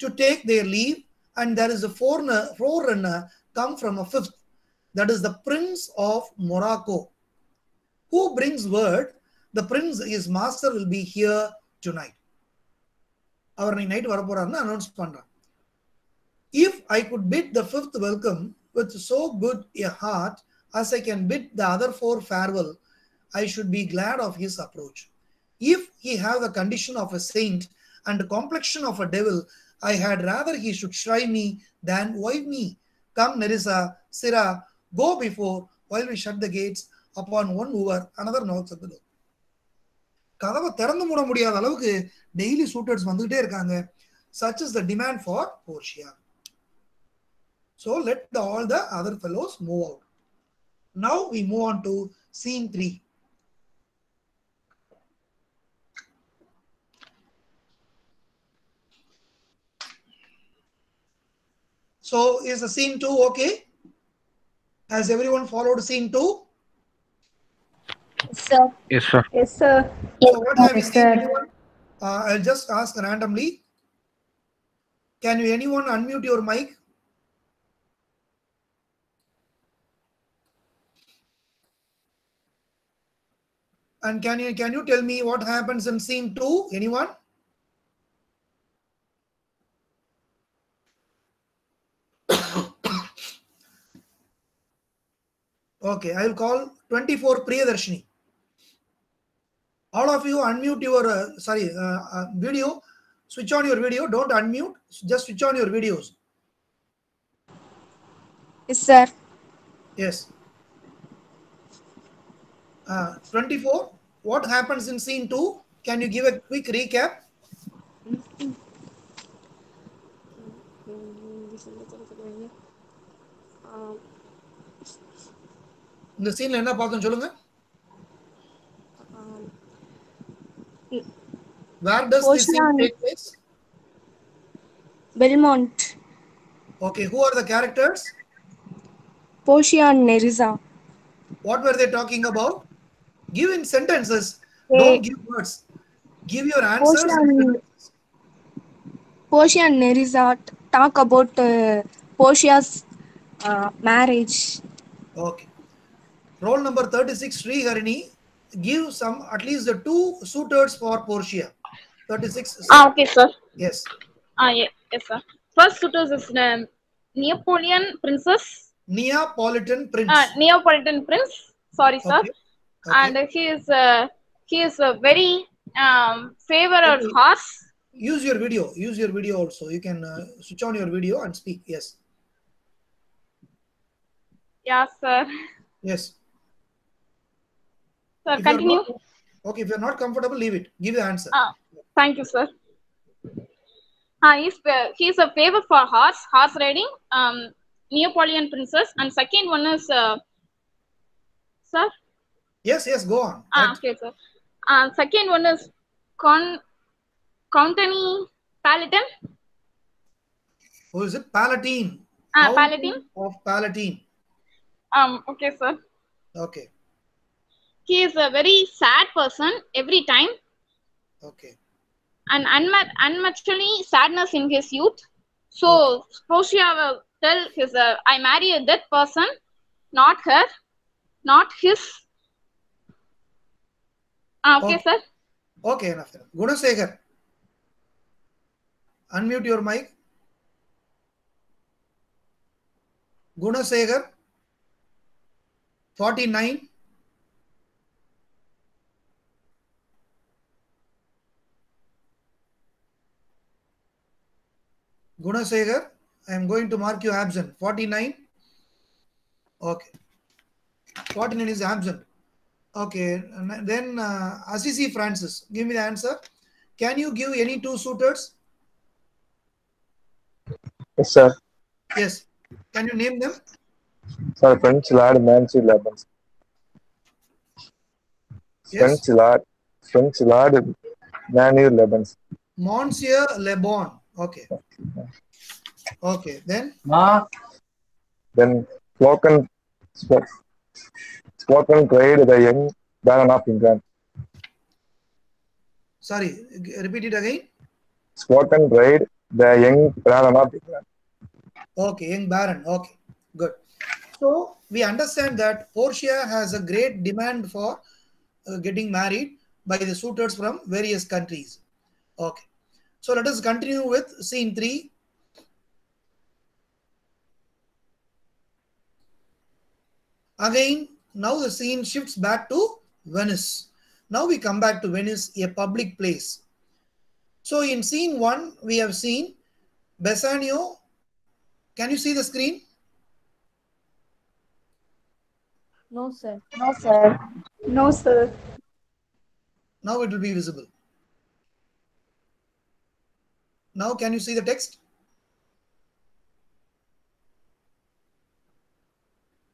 to take their leave, and there is a forerunner come from a 5th. That is the Prince of Morocco. Who brings word? The prince, his master, will be here tonight. Our night announce pandra. If I could bid the 5th welcome with so good a heart as I can bid the other 4 farewell, I should be glad of his approach. If he have the condition of a saint and the complexion of a devil, I had rather he should shrive me than wive me. Come, Nerissa, Sirrah, go before while we shut the gates upon one mover, another knocks at the door. கதவை திறந்து மூட முடியாத அளவுக்கு daily சூட்டர்ஸ் வந்துகிட்டே இருக்காங்க. Such is the demand for Portia. So let all the other fellows move out. Now we move on to scene 3. So is the scene 2 okay? Has everyone followed scene 2? Yes, sir. Yes, sir. Yes, sir. So what have you Yes, seen? sir. Anyone? I'll just ask randomly. Can you anyone unmute your mic? And can you tell me what happens in scene 2? Anyone? Okay, I will call 24 Priyadarshini. All of you unmute your video. Switch on your video. Don't unmute. Just switch on your videos. Yes, sir. Yes. 24. What happens in scene 2? Can you give a quick recap? இந்த சீன்ல என்ன பார்த்தோம் சொல்லுங்க. Where does this scene take place? Belmont. Okay, who are the characters? Portia and Nerissa. What were they talking about? Give in sentences. Hey. Don't give words. Give your answers. Portia and Nerissa talk about Portia's marriage. Okay. Roll number 36, Sri Harini. Give some, at least the 2 suitors for Portia. 36. Okay, sir. Yes. Yes, sir. First suitors is Neapolitan princess. Neapolitan prince. Neapolitan prince. Sorry, sir. Okay. Okay. And he is a very favorite horse. Use your video. Use your video also. You can switch on your video and speak. Yes. Yes, sir. Yes. Sir, If continue. Okay, if you're not comfortable, leave it. Give the answer. Thank you, sir. He's a favorite for horse riding. Neapolitan princess, and second one is sir. Yes, go on. Okay, sir. Second one is Countany Palatine. Who is it? Palatine. Palatine. Of Palatine. Okay, sir. Okay. He is a very sad person every time, Okay. and unmatchly sadness in his youth. So Portia will tell his, I marry a dead person, not her, not his. Okay, sir. Okay, enough. Gunasekhar. Unmute your mic. Gunasekhar. 49. Gunasegar, I am going to mark you absent. 49. Okay. 49 is absent. Okay. And then Assisi Francis, give me the answer. Can you give any two suitors? Yes, sir. Yes. Can you name them? Sir, French lad, Nancy Lebens. Yes. French lad, Nancy Lebens. Monsieur Le Bon. Okay. Okay. Then Then spoken trade the young Baron of England. sorry, repeat it again. Spoken trade the young Baron of England. Okay, young Baron. Okay, good. So we understand that Portia has a great demand for getting married by the suitors from various countries. Okay. So let us continue with scene 3. Again, now the scene shifts back to Venice. Now we come back to Venice, a public place. So in scene 1, we have seen Bassanio. Can you see the screen? No, sir. No, sir. No, sir. Now it will be visible. Now can you see the text?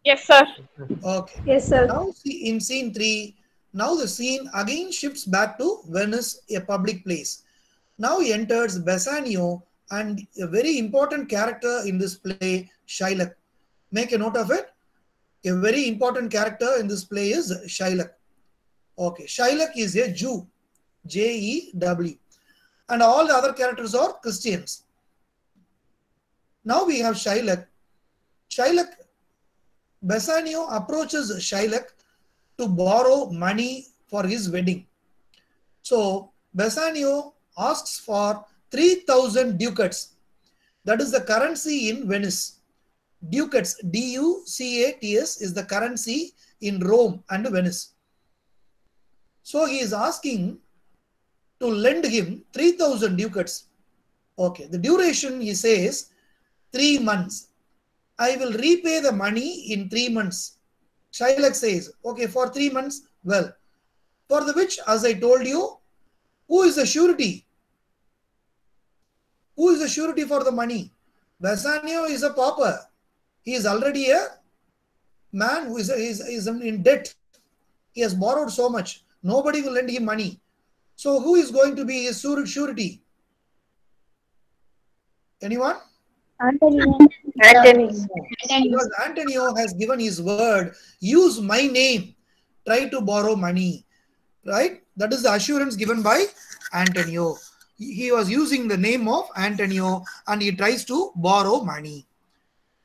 Yes, sir. Okay. Yes, sir. Now see in scene 3, now the scene again shifts back to Venice, a public place. Now enters Bassanio and a very important character in this play, Shylock. Make a note of it. A very important character in this play is Shylock. Okay, Shylock is a Jew, Jew, and all the other characters are Christians. Now we have Shylock. Bassanio approaches Shylock to borrow money for his wedding. So Bassanio asks for 3,000 ducats. That is the currency in Venice. Ducats, D-U-C-A-T-S, is the currency in Rome and Venice. So he is asking to lend him 3,000 ducats. Okay, the duration, he says, 3 months. I will repay the money in 3 months. Shylock says, okay, for 3 months, well, for the which, as I told you, who is the surety? Who is the surety for the money? Bassanio is a pauper. He is already a man who is in debt. He has borrowed so much. Nobody will lend him money. So who is going to be his surety? Anyone? Antonio. Because Antonio has given his word, use my name, try to borrow money. Right? That is the assurance given by Antonio. He was using the name of Antonio and he tries to borrow money.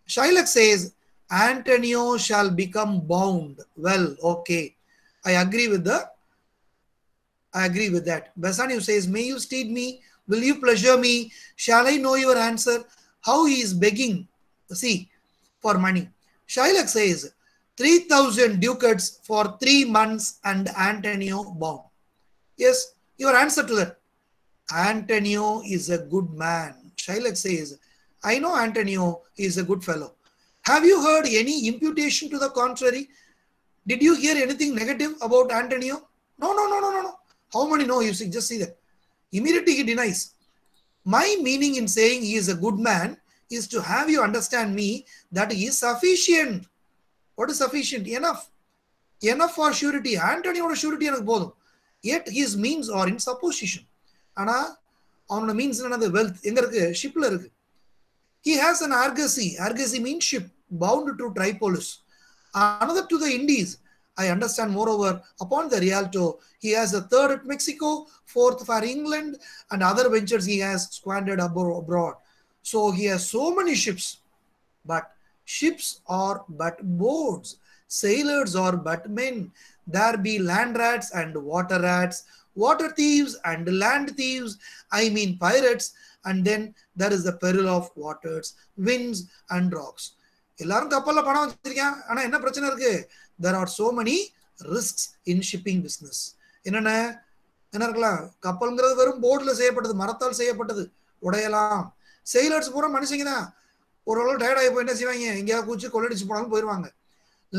Shylock says, Antonio shall become bound. Well, okay. I agree with that. Bassanio says, may you steed me? Will you pleasure me? Shall I know your answer? How he is begging, see, for money. Shylock says, 3,000 ducats for 3 months and Antonio bound. Yes, your answer to that. Antonio is a good man. Shylock says, I know Antonio is a good fellow. Have you heard any imputation to the contrary? Did you hear anything negative about Antonio? No. How many know? You see, just see that. Immediately he denies. My meaning in saying he is a good man is to have you understand me that he is sufficient. What is sufficient? Enough. Enough for surety. Antonio surety எனக்கு போதும். Yet his means are in supposition. ஆனா அவனோட means என்னது? Wealth எங்க இருக்கு? Shipல இருக்கு. He has an argosy. Argosy means ship bound to Tripolis. Another to the Indies. I understand moreover upon the Rialto, he has a third at Mexico, fourth for England, and other ventures he has squandered abroad. So he has so many ships, but ships are but boats. Sailors are but men. There be land rats and water rats, water thieves and land thieves, I mean pirates, and then there is the peril of waters, winds and rocks. எல்லாரும் கப்பல்ல பணம் வச்சிருக்கான் ஆனா என்ன பிரச்சனை இருக்கு? There are so many risks in shipping business. என்ன இருக்கலாம்? கப்பல்ங்கிறது வெறும் போர்டுல செய்யப்பட்டது, மரத்தால் செய்யப்பட்டது, உடையலாம். sailors பூரா மனுஷங்க தான். ஒரு டயர்ட் ஆகி போய் என்ன செய்வாங்க, எங்கேயாவது கூச்சி கொள்ளடிச்சு போனாலும் போயிடுவாங்க.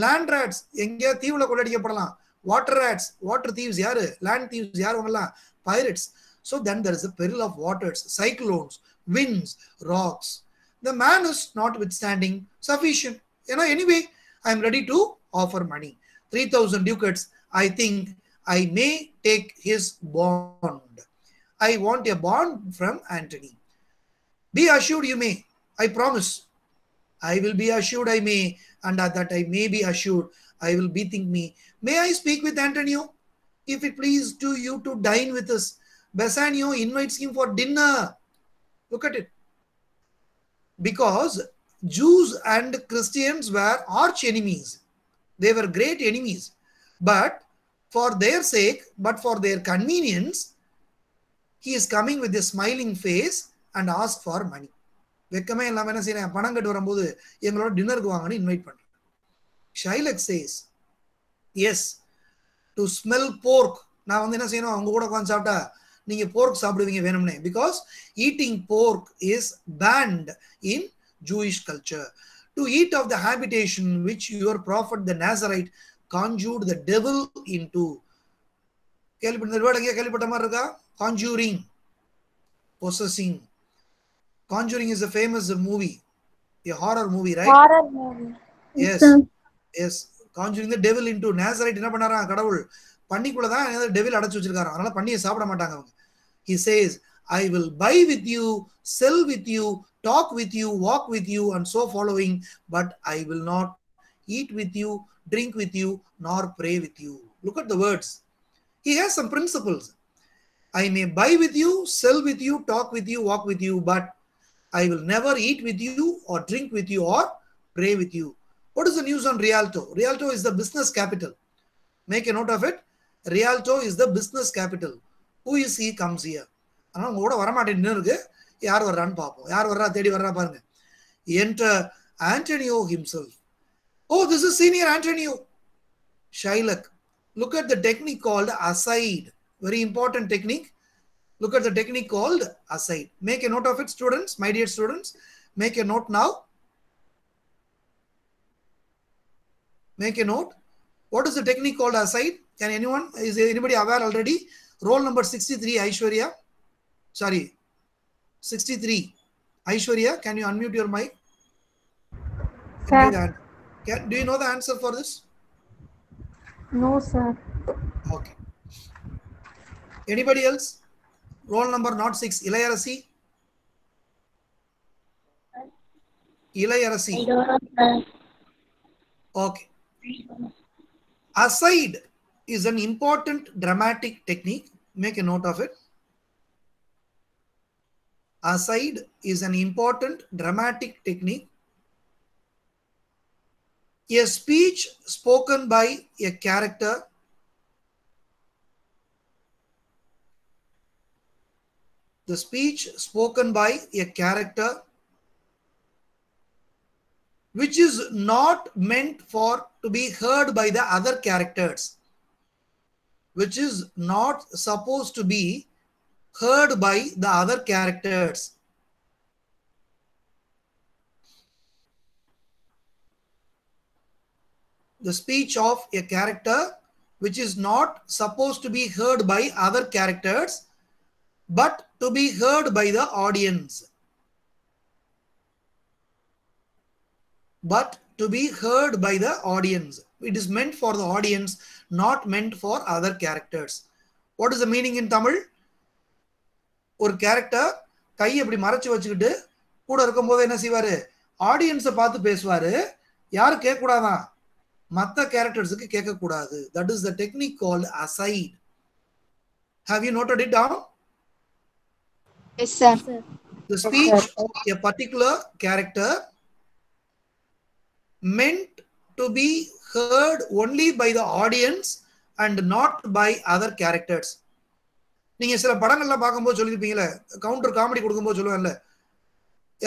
லேண்ட் ரேட்ஸ் எங்கேயாவது தீவுல கொள்ளடிக்கப்படலாம். வாட்டர் ரேட்ஸ், வாட்டர் தீவ்ஸ் யாரு, லேண்ட் தீவ்ஸ் யார், அவங்கலாம் pirates. So then there is a peril of waters, cyclones, winds, rocks. The man is not withstanding sufficient. You know, anyway, I am ready to offer money. 3,000 ducats. I think I may take his bond. I want a bond from Antony. Be assured you may. I promise. I will be assured I may, and that I may be assured I will bethink me. May I speak with Antonio? If it please to you to dine with us. Bassanio invites him for dinner. Look at it. Because Jews and Christians were arch enemies. They were great enemies. But for their sake, but for their convenience, he is coming with a smiling face and ask for money. வெக்கமே இல்லாம என்ன செய்யறேன், பணம் கட்டு வரும்போது எங்களோட டின்னருக்கு வாங்கன்னு invite பண்றேன். Shylock says, yes, to smell pork. நான் வந்து என்ன செய்யணும், அவங்க கூட உட்காந்து சாப்பிட்டா நீங்க போர்க் சாப்பிடுவீங்க வேணும்னே. Because eating pork is banned in Jewish culture. To eat of the habitation which your prophet the Nazarite conjured the devil into. கேள்விப்பட்ட வேர்ட் எங்கேயா கேள்விப்பட்ட மாதிரி இருக்கா? Conjuring, possessing. Conjuring is a famous movie, a horror movie, right? Horror movie. Yes, yes. Conjuring the devil into. Nazarite என்ன பண்ணாரா, கடவுள் பண்ணிக்குள்ள தான் devil அடைச்சு வச்சிருக்காரு, அதனால பண்ணியை சாப்பிட மாட்டாங்க அவங்க. He says, I will buy with you, sell with you, talk with you, walk with you, and so following, but I will not eat with you, drink with you, nor pray with you. Look at the words. He has some principles. I may buy with you, sell with you, talk with you, walk with you, but I will never eat with you or drink with you or pray with you. What is the news on Rialto? Rialto is the business capital. Make a note of it. Rialto is the business capital. Who is he comes here? ஆனால் உங்க கூட வரமாட்டேன்னு இருக்கு. யார் வர்றான்னு பார்ப்போம். யார் வர்றா தேடி வர்றா பாருங்க. Enter Antonio himself. Oh, this is senior Antonio. Shylock. Look at the technique called aside. Very important technique. Look at the technique called aside. Make a note of it, students, my dear students. Make a note now. Make a note. What is the technique called aside? Can anyone, is anybody aware already? Roll number 63, Aishwarya. Sorry, 63. Aishwarya, can you unmute your mic? Sir. Do you know the answer for this? No, sir. Okay. Anybody else? Roll number not 6, Ilayarasi. Ilayarasi. I don't know, sir. Okay. Aside is an important dramatic technique. Make a note of it. Aside is an important dramatic technique. A speech spoken by a character the speech spoken by a character which is not meant for to be heard by the other characters, which is not supposed to be heard by the other characters. The speech of a character which is not supposed to be heard by other characters, but to be heard by the audience. But to be heard by the audience. It is meant for the audience, not meant for other characters. What is the meaning in Tamil? ஒரு character கையை இப்படி மறைச்சு வச்சுக்கிட்டு கூட இருக்கும்போது என்ன செய்வாரு, ஆடியன்ஸை பார்த்து பேசுவாரு. யாரு கேட்க கூடாதான், மற்ற கேரக்டர்ஸுக்கு கேட்க கூடாது. That is the technique called aside. Have you noted it down? Yes, sir. The speech of a particular character meant to be heard only by the audience and not by other characters. நீங்க சில படங்கள்லாம் பார்க்கும்போது சொல்லியிருப்பீங்களே, counter comedy கொடுக்கும்போது சொல்லுவாங்கல்ல,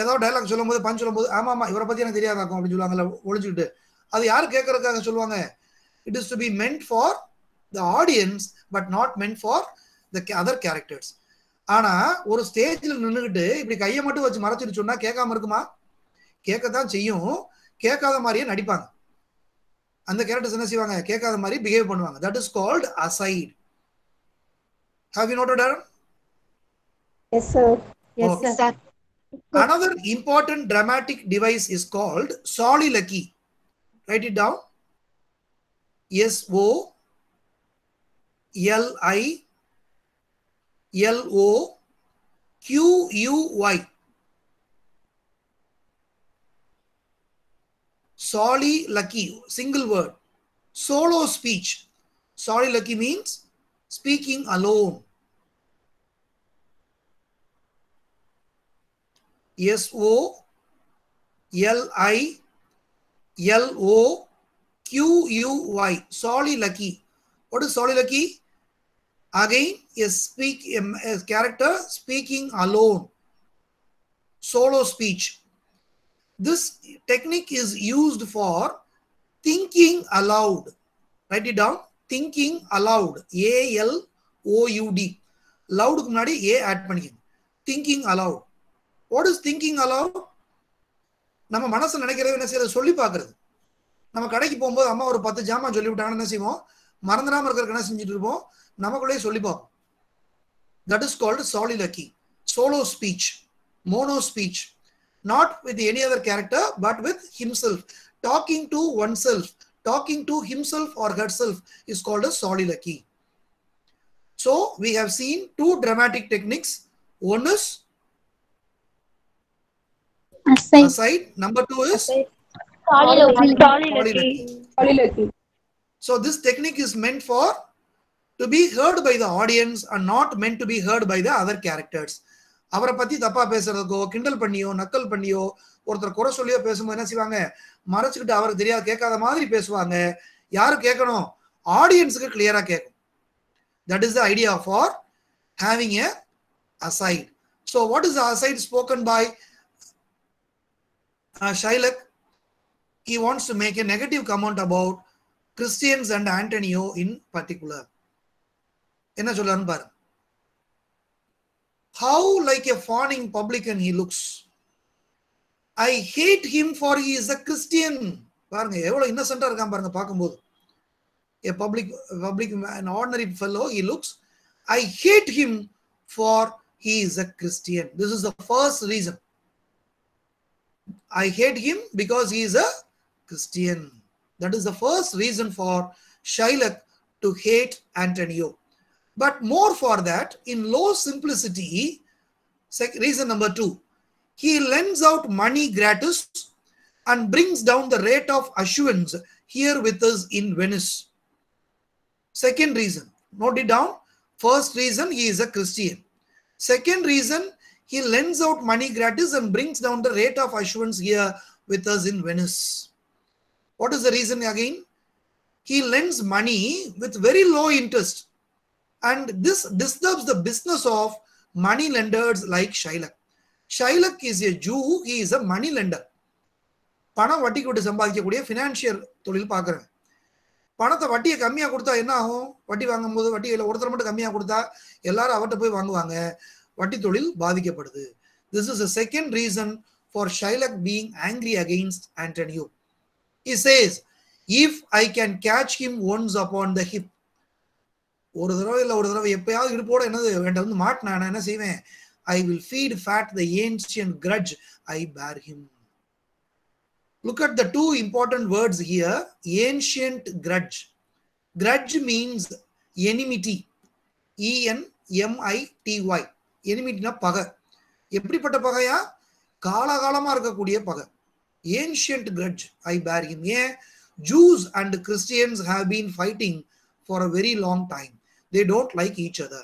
ஏதாவது dialogue சொல்லும் போது punch சொல்லும் போது ஆமா ஆமா இவரை பத்தி எனக்கு தெரியாதாக்கும் அப்படின்னு சொல்லுவாங்கல்ல ஒழிச்சுக்கிட்டு. அது யாரு கேட்கறதுக்காக சொல்லுவாங்க? It is to be meant for the audience but not meant for the other characters. ஆனா ஒரு ஸ்டேஜ்ல நின்னுகிட்டு இப்படி கையை மட்டும் வச்சு மறைச்சிட்டு சொன்னா கேட்காம இருக்குமா? கேட்கத்தான் செய்யும். கேட்காத மாதிரியே நடிப்பாங்க. அந்த கேரக்டர்ஸ் என்ன செய்வாங்க? கேட்காத மாதிரி பிஹேவ் பண்ணுவாங்க. That is called aside. Have you noted that? Yes, sir. Yes, Okay. sir. Another important dramatic device is called soliloquy. Write it down. SOLILOQUY. Soliloquy, single word. Solo speech. Soliloquy means speaking alone. SOLILOQUY. Soliloquy. What is soliloquy? Again, a character speaking alone. Solo speech. This technique is used for thinking aloud. Write it down. Thinking aloud. ALOUD. Loud க்கு முன்னாடி A add பண்ணிக்கங்க. Thinking aloud. What is thinking aloud? நம்ம மனசுல நினைக்கிறது என்ன செய்யறது? சொல்லி பார்க்கிறது. நம்ம கடைக்கு போகும்போது அம்மா ஒரு 10 ஜாமான் சொல்லி விட்டாங்கன்னு என்ன செய்வோம்? மறந்துடாம இருக்கிறதுக்கு என்ன செஞ்சுட்டு இருப்போம்? நமக்குள்ளே சொல்லி பார்ப்போம். That is called soliloquy. Solo speech. Mono speech. Not with any other character, but with himself. Talking to oneself, talking to himself or herself is called a soliloquy. So we have seen two dramatic techniques. One is aside. Number two is Soliloquy. So this technique is meant for to be heard by the audience and not meant to be heard by the other characters. அவரை பத்தி தப்பா பேசுறதுக்கோ கிண்டல் பண்ணியோ நக்கல் பண்ணியோ ஒருத்தர் குறை சொல்லியோ பேசும்போது என்ன செய்வாங்க? மறைச்சுக்கிட்டு அவருக்கு தெரியாது கேட்காத மாதிரி பேசுவாங்க. யாரு கேட்கணும்? ஆடியன்ஸுக்கு கிளியரா கேட்கும். That is the idea for having a aside. So what is the aside spoken by Shylock? He wants to make a negative comment about Christians and Antonio in particular. என்ன சொல்றாருன்னு பாருங்க. How like a fawning publican he looks. I hate him for he is a Christian. பாருங்க எவ்வளவு இன்னசென்ட்டா இருக்கான் பாருங்க பார்க்கும்போது. A public an ordinary fellow he looks. I hate him for he is a Christian. This is the first reason. I hate him because he is a Christian. That is the first reason for Shylock to hate Antonio. But more for that, in low simplicity, reason number 2, he lends out money gratis and brings down the rate of assurance here with us in Venice. Second reason, note it down. First reason, he is a Christian. Second reason, he lends out money gratis and brings down the rate of assurance here with us in Venice. What is the reason again? He lends money with very low interest. And this disturbs the business of money lenders like Shylock. Shylock is a Jew, he is a money lender. பணம் வட்டிக்கு விட்டு சம்பாதிக்கக்கூடிய financial தொழில் பார்க்குறேன். பணத்தை வட்டியை கம்மியாக கொடுத்தா என்ன ஆகும்? வட்டி வாங்கும்போது வட்டியில் ஒருத்தர் மட்டும் கம்மியாக கொடுத்தா எல்லாரும் அவர்கிட்ட போய் வாங்குவாங்க. வட்டி தொழில் பாதிக்கப்படுது. This is the second reason for Shylock being angry against Antonio. He says, if I can catch him once upon the hip. ஒரு தடவை இல்லை ஒரு தடவை எப்பயாவது இடுப்போட என்னது வேண்ட வந்து மாட்டினா நான் என்ன செய்வேன்? I will feed fat the ancient grudge I bear him. Look at the two important words here. Ancient grudge. Grudge means enmity. ENMITY. Enmity-na பகை. எப்படிப்பட்ட பகையா? காலகாலமா இருக்கக்கூடிய பகை. Ancient grudge I bear him. ஏன்? Jews and Christians have been fighting for a very long time. They don't like each other.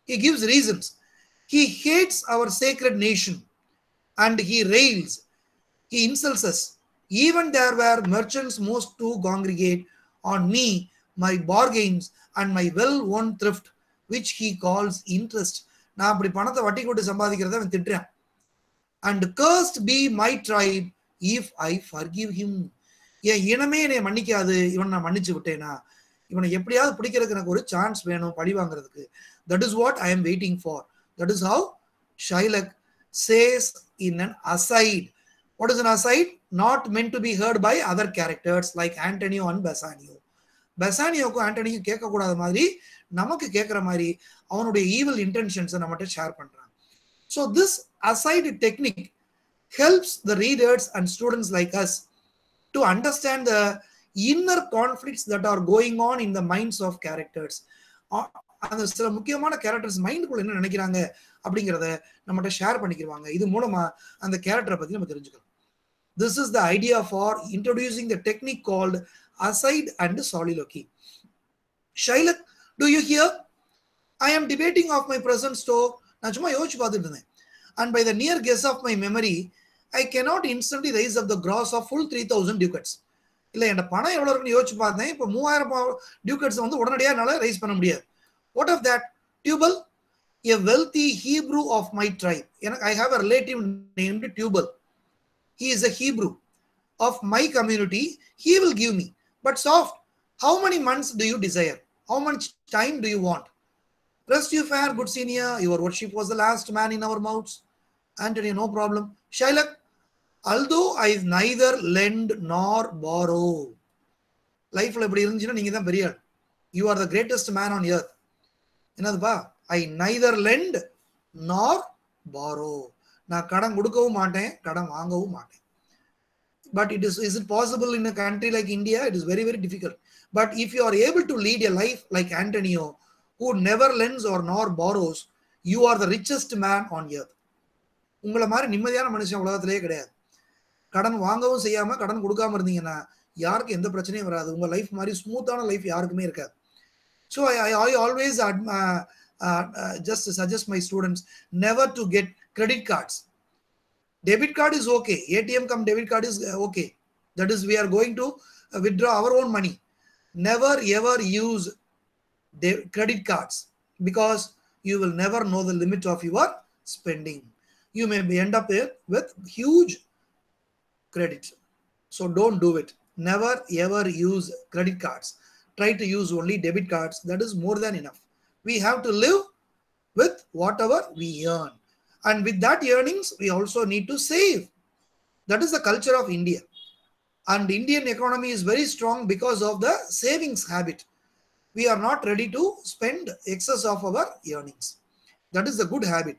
He gives reasons. He hates our sacred nation and he rails. He insults us. Even there were merchants most to congregate on me, my bargains and my well-won thrift, which he calls interest. நான் அப்படி பணத்தை வட்டி கொண்டு சம்பாதிக்கிறத அவன் திட்டுறான். And cursed be my tribe if I forgive him. என் இனமே என்னை மன்னிக்காது, இவன் நான் மன்னிச்சு விட்டேனா? இவனை எப்படியாவது பிடிக்கிறதுக்கு எனக்கு ஒரு சான்ஸ் வேணும் பழி வாங்குறதுக்கு. That is what I am waiting for. That is how Shylock says in an aside. What is an aside? Not meant to be heard by other characters like Antonio and Bassanio. Bassanioக்கும் ஆண்டனியும் கேட்கக்கூடாத மாதிரி நமக்கு கேட்குற மாதிரி அவனுடைய evil இன்டென்ஷன்ஸை நம்மகிட்ட share பண்றான். So this aside technique helps the readers and students like us to understand the inner conflicts that are going on in the minds of characters. அந்த சில முக்கியமான கேரக்டர்ஸ் மைண்டுக்குள்ள என்ன நினைக்கிறாங்க அப்படிங்கிறத நம்மகிட்ட ஷேர் பண்ணிக்கிறாங்க. இது மூலமா அந்த கேரக்டரை பத்தி நம்ம தெரிஞ்சுக்கலாம். This is the idea for introducing the technique called aside and soliloquy. Shylock, do you hear? I am debating of my present store. நான் சும்மா யோசிச்சு பார்த்துட்டு இருந்தேன். And by the near guess of my memory, I cannot instantly raise up the gross of full 3000 ducats. இல்லை என் பணம் எவ்வளோ இருக்குன்னு யோசிச்சு பார்த்தேன். இப்போ 3000 ducats வந்து உடனடியாக என்னால் ரைஸ் பண்ண முடியாது. What of that? Tubal, a wealthy Hebrew of my tribe. I have a relative named Tubal. He is a Hebrew of my community. He will give me. But soft, how many months do you desire? How much time do you want? Rest you fair, good senior. Your worship was the last man in our mouths. Antonio, no problem. Shylock, although I neither lend nor borrow. Life la ipdi irundhuchina neenga dhaan periya. You are the greatest man on earth. Enadha I neither lend nor borrow. Na kadan kudukavum maten, kadan vaangavum maten. But is it possible in a country like India? It is very, very difficult. But if you are able to lead a life like Antonio, who never lends or nor borrows, you are the richest man on earth. உங்களை மாதிரி நிம்மதியான மனுஷன் உலகத்திலேயே கிடையாது. கடன் வாங்கவும் செய்யாம கடன் கொடுக்காம இருந்தீங்கன்னா யாருக்கு எந்த பிரச்சனையும் வராது. உங்க லைஃப் மாதிரி ஸ்மூத்தான லைஃப் யாருக்குமே இருக்காது. So I always just suggest my students never to get credit cards. Debit card is okay. ATM cum debit card is okay. That is, we are going to withdraw our own money. Never ever use credit cards because you will never know the limit of your spending. You may end up with huge credit. So don't do it. Never ever use credit cards. Try to use only debit cards. That is more than enough. We have to live with whatever we earn. And with that earnings, we also need to save. That is the culture of India. And Indian economy is very strong because of the savings habit. We are not ready to spend excess of our earnings. That is the good habit.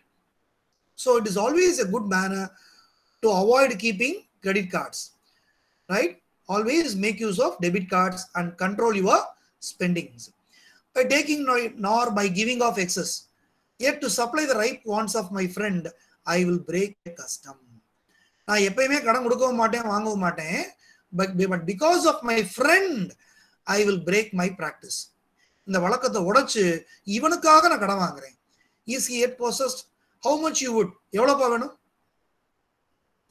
So it is always a good manner to avoid keeping credit cards. Right? Always make use of debit cards and control your spendings. By taking nor by giving off excess. Yet to supply the ripe wants of my friend, I will break a custom. நான் எப்பயுமே கடன் கொடுக்கவும் மாட்டேன் வாங்கவும் மாட்டேன். But because of my friend, I will break my practice. இந்த வழக்கத்தை உடைச்சு இவனுக்காக நான் கடன் வாங்குறேன். Is he yet possessed? How much you would? எவ்வளோப்பா வேணும்?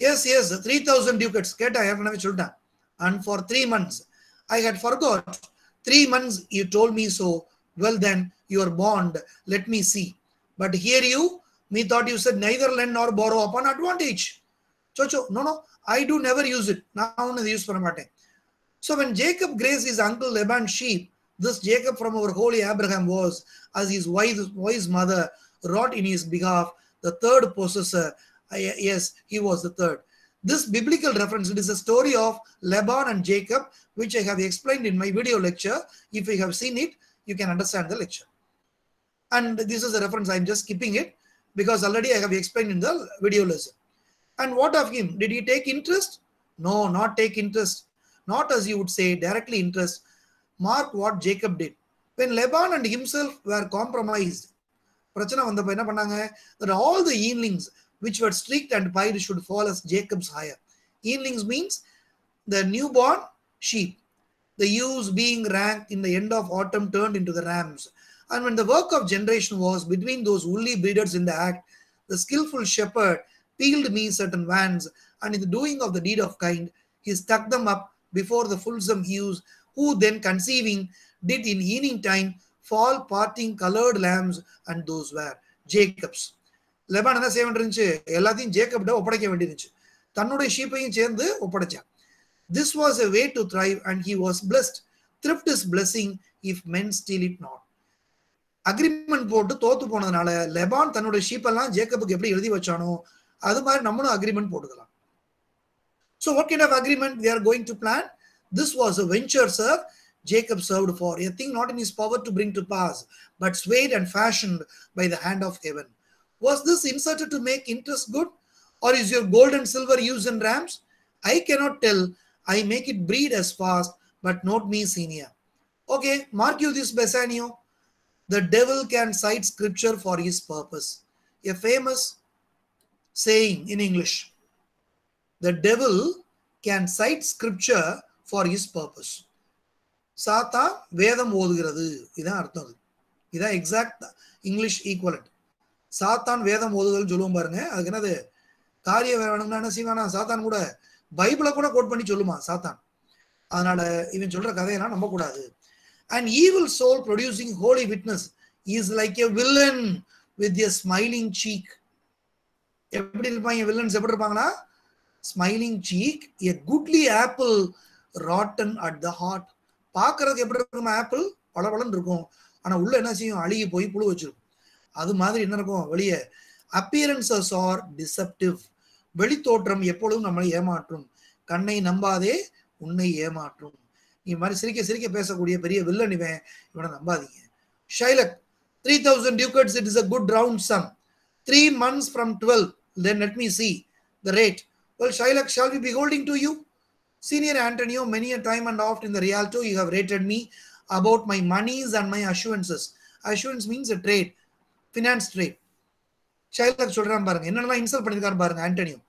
Yes, 3000 ducats. கேட்டா ஏற்கனவே சொல்லிட்டேன். And for 3 months, I had forgot. 3 months you told me so. Well then, your bond, let me see. But here you, me thought you said neither lend nor borrow upon advantage. No, I do never use it. Now use for matter. So when Jacob grazed his uncle Laban's sheep, this Jacob from our holy Abraham was, as his wise mother wrought in his behalf, the third possessor. Yes, he was the third. This biblical reference, it is a story of Laban and Jacob, which I have explained in my video lecture. If you have seen it, you can understand the lecture. And this is a reference, I am just skipping it because already I have explained in the video lesson. And what of him? Did he take interest? No, not take interest. Not as you would say, directly interest. Mark what Jacob did. When Laban and himself were compromised, that all the yearlings which were streaked and pied should fall as Jacob's hire. Yearlings means the newborn sheep. The ewes being ranked in the end of autumn turned into the rams. And when the work of generation was between those woolly breeders in the act, the skillful shepherd peeled me certain vans, and in the doing of the deed of kind, he stuck them up before the fulsome ewes, who then conceiving did in evening time fall parting colored lambs, and those were Jacob's. லெபான் என்ன செய்ய வேண்டியிருந்துச்சு? எல்லாத்தையும் ஜேக்கப்ட ஒப்படைக்க வேண்டியிருந்துச்சு. தன்னுடைய ஷீப்பையும் சேர்ந்து ஒப்படைச்சான். This was a way to thrive, and he was blessed. Thrift is blessing if men steal it not. Agreement போட்டு தோத்து போனதுனால லெபான் தன்னோட ஷீப்பெல்லாம் ஜேக்கபுக்கு எப்படி எழுதி வச்சானோ அது மாதிரி நம்மளும் அக்ரிமெண்ட் போட்டுக்கலாம். So what kind of agreement they are going to plan? This was a venture, sir. Jacob served for a thing not in his power to bring to pass, but swayed and fashioned by the hand of heaven. Was this inserted to make interest good, or is your gold and silver used in rams? I cannot tell. I make it breed as fast, but not me, senior. Okay, mark you this, Bassanio. The devil can cite scripture for his purpose. A famous saying in English. The devil can cite scripture for his purpose. சாத்தா வேதம் ஓதுகிறது, இதான் அர்த்தம். இதான் exact English equivalent. சாத்தான் வேதம் ஓதுதல் சொல்லுவோம் பாருங்க, அதுக்கு என்னது காரிய வேணும்னா என்ன செய்வானா, சாத்தான் கூட பைபிளை கூட கோட் பண்ணி சொல்லுமா சாத்தான். அதனால இவன் சொல்ற கதையெல்லாம் நம்ப கூடாது. An evil soul producing holy witness is like a villain with a smiling cheek. எப்படி இருப்பாங்க வில்லன்ஸ்? எப்படி இருப்பாங்கன்னா smiling cheek, a goodly apple rotten at the heart. பார்க்கறதுக்கு எப்படி இருக்குமா? ஆப்பிள் பளபளன்னு இருக்கும், ஆனா உள்ள என்ன செய்யும்? அழுகி போய் புழு வச்சிருக்கும். அது மாதிரி என்ன இருக்கும் வெளியே? appearances are deceptive. வெளித்தோற்றம் எப்பொழுதும் நம்மளை ஏமாற்றும். கண்ணை நம்பாதே, உன்னை ஏமாற்றும். இந்த மாதிரி சிரிக்க சிரிக்க பேசக்கூடிய பெரிய வில்லன் இவன், இவனை நம்பாதீங்க. Shylock, 3000 ducats, it is a good round sum. 3 months from 12, then let me see the rate. Well, Shylock, shall we be holding to you? Senior Antonio, many a time and oft in the Rialto, you have rated me about my monies and my assurances. Assurance means a trade, finance trade. Shylock சொல்றான் பாருங்க, என்னெல்லாம் insult பண்ணிருக்காரு பாருங்க Antonio.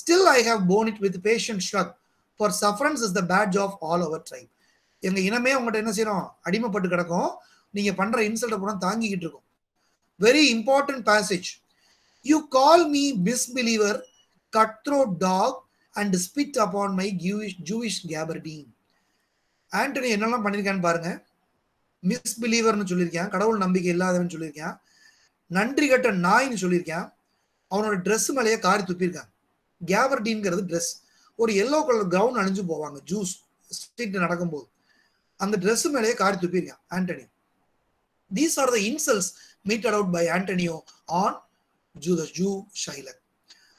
Still I have borne it with patient shrug, for sufferance is the badge of all our tribe. எங்க இனமே உங்கள்கிட்ட என்ன செய்யறோம்? அடிமைப்பட்டு கிடக்கும். நீங்க பண்ற இன்சல்ட்டை பூரா தாங்கிக்கிட்டு இருக்கும். Very important passage. You call me misbeliever, cutthroat dog, and spit upon my Jewish gabardine. Antony என்னெல்லாம் பண்ணிருக்கான்னு பாருங்க. மிஸ்பிலீவர்னு சொல்லியிருக்கான், கடவுள் நம்பிக்கை இல்லாதவன் சொல்லியிருக்கான், நன்றி கட்ட நாய்ன்னு சொல்லியிருக்கான், அவனோட ட்ரெஸ் மேலேயே காரி துப்பியிருக்கான். கேபர்டீன்ங்கிறது ட்ரெஸ், ஒரு எல்லோ கலர் கவுன் அணிஞ்சு போவாங்க ஜூஸ் ஸ்ட்ரீட் நடக்கும்போது, அந்த ட்ரெஸ் மேலேயே காரி துப்பியிருக்கான் Antony. These are the insults meted out by Antonio on the Jew Shylock.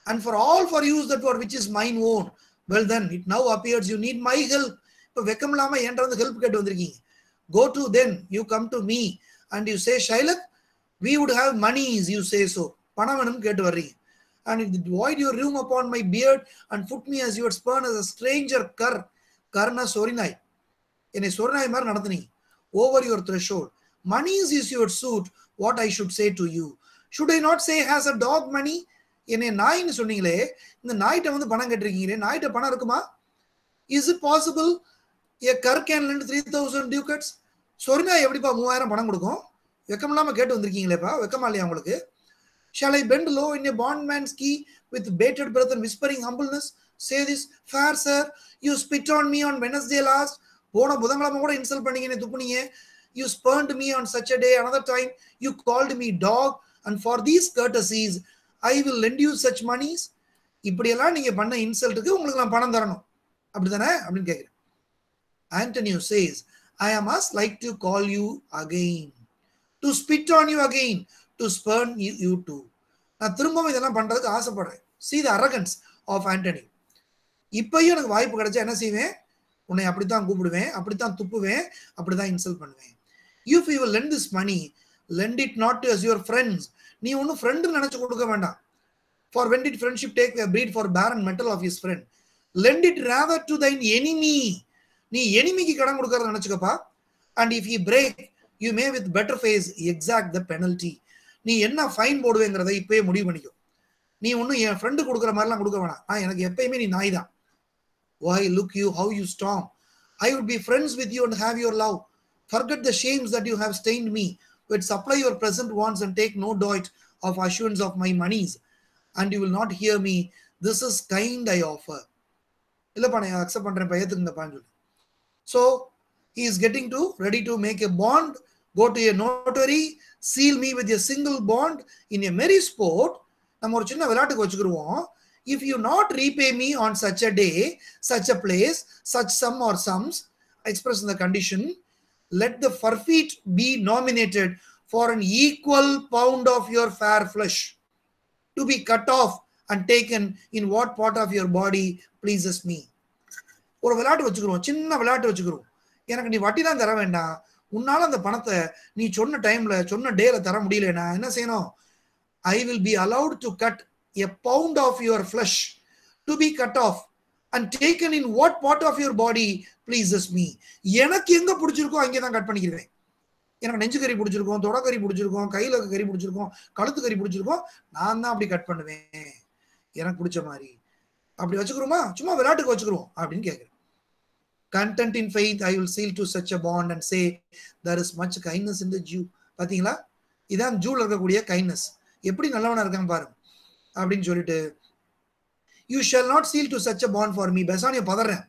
And for all for use that for which is mine own, well then it now appears you need my help. இப்போ வெக்கம் இல்லாம என்கிட்ட வந்து help கேட்டு வந்திருக்கீங்க. Go to then, you come to me and you say, Shylock, we would have monies, you say so. பணம் வேணும்னு கேட்டு வர்றீங்க. And it void your room upon my beard and put me as your spurn as a stranger cur. Karna sorinai. என்னை சொரிநாய் மாதிரி நடத்துனீங்க. Over your threshold. Monies is your suit, what I should say to you. Should I not say has a dog money? என்னை நாயின்னு சொன்னீங்களே, இந்த நாய்கிட்ட வந்து பணம் கேட்டிருக்கீங்களே, நாய்கிட்ட பணம் இருக்குமா? Is it possible a cur can lend 3000 ducats? சொரிநாய் எப்படிப்பா 3000 பணம் கொடுக்கும்? வெக்கம் இல்லாம கேட்டு வந்திருக்கீங்களேப்பா, வெக்கமா இல்லையா உங்களுக்கு? Shall I bend low in a bondman's key with bated breath and whispering humbleness? Say this, fair sir, you spit on me on Wednesday last. போன புதன்கிழமை கூட இன்சல்ட் பண்ணீங்க, என்னை துப்புனீங்க. You spurned me on such a day. Another time you called me dog, and for these courtesies I will lend you such monies. இப்படியெல்லாம் நீங்க பண்ண இன்சல்ட்டுக்கு உங்களுக்கு நான் பணம் தரணும், அப்படிதானே அப்படின்னு கேட்கிறேன். Antonio says, I am as like to call you again, to spit on you again, to spurn you too. நான் திரும்பவும் இதெல்லாம் பண்றதுக்கு ஆசைப்படுறேன். See the arrogance of Antonio. இப்பயும் எனக்கு வாய்ப்பு கிடைச்சா என்ன செய்வேன்? உன்னை அப்படித்தான் கூப்பிடுவேன், அப்படித்தான் துப்புவேன், அப்படித்தான் இன்சல்ட் பண்ணுவேன். If you will lend this money, lend it not to as your friends. நீ ஒன்னும் ஃப்ரெண்ட் நினைச்சு கொடுக்க வேண்டாம். For when did friendship take a breed for barren metal of his friend? Lend it rather to thine enemy. நீ எனிமிக்கு கடன் கொடுக்கறத நினைச்சுக்கப்பா. And if he break, you may with better face exact the penalty. நீ என்ன fine போடுவேங்கிறத இப்பயே முடிவு பண்ணிக்கோ. நீ ஒன்னும் என் ஃப்ரெண்டு கொடுக்குற மாதிரிலாம் கொடுக்க வேணாம். எனக்கு எப்பயுமே நீ நாய் தான். Why look you how you storm? I would be friends with you and have your love. Forget the shames that you have stained me. But supply your present wants and take no doit of assurance of my monies. And you will not hear me. This is kind I offer. இல்லப்பா நான் accept பண்றேன், ஏத்துக்குங்கப்பா சொல்லு. So he is getting to ready to make a bond, go to a notary, seal me with a single bond in a merry sport. நம்ம ஒரு சின்ன விளையாட்டுக்கு வச்சுக்கிடுவோம். If you not repay me on such a day, such a place, such sum or sums, express in the condition, let the forfeit be nominated for an equal pound of your fair flesh to be cut off and taken in what part of your body pleases me. ஒரு விளையாட்டு வச்சுக்கிறோம், சின்ன விளையாட்டு வச்சுக்கிறோம். எனக்கு நீ வட்டி தான் தர வேண்டாம், உன்னால அந்த பணத்தை நீ சொன்ன டைம்ல சொன்ன டேல தர முடியலனா என்ன செய்யணும்? I will be allowed to cut a pound of your flesh to be cut off and taken in what part of your body pleases me. எனக்கு எங்க பிடிச்சிருக்கோ அங்கே தான் கட் பண்ணிக்கிறேன். எனக்கு நெஞ்சு கறி பிடிச்சிருக்கோம், தொடக்கறி பிடிச்சிருக்கோம், கையில கறி பிடிச்சிருக்கோம், கழுத்து கறி பிடிச்சிருக்கோம், நான் தான் அப்படி கட் பண்ணுவேன் எனக்கு பிடிச்ச மாதிரி. அப்படி வச்சுக்கிறோமா? சும்மா விளையாட்டுக்கு வச்சுக்கிறோம் அப்படின்னு கேட்கிறேன். Content in faith, I will seal to such a bond and say there is much kindness in the Jew. பாத்தீங்களா? இதான் ஜூல இருக்கக்கூடிய கைண்ட்னஸ். எப்படி நல்லவனா இருக்கான் பாருங்க அப்படின்னு சொல்லிட்டு, you shall not seal to such a bond for me. பெசானியா பதறேன்.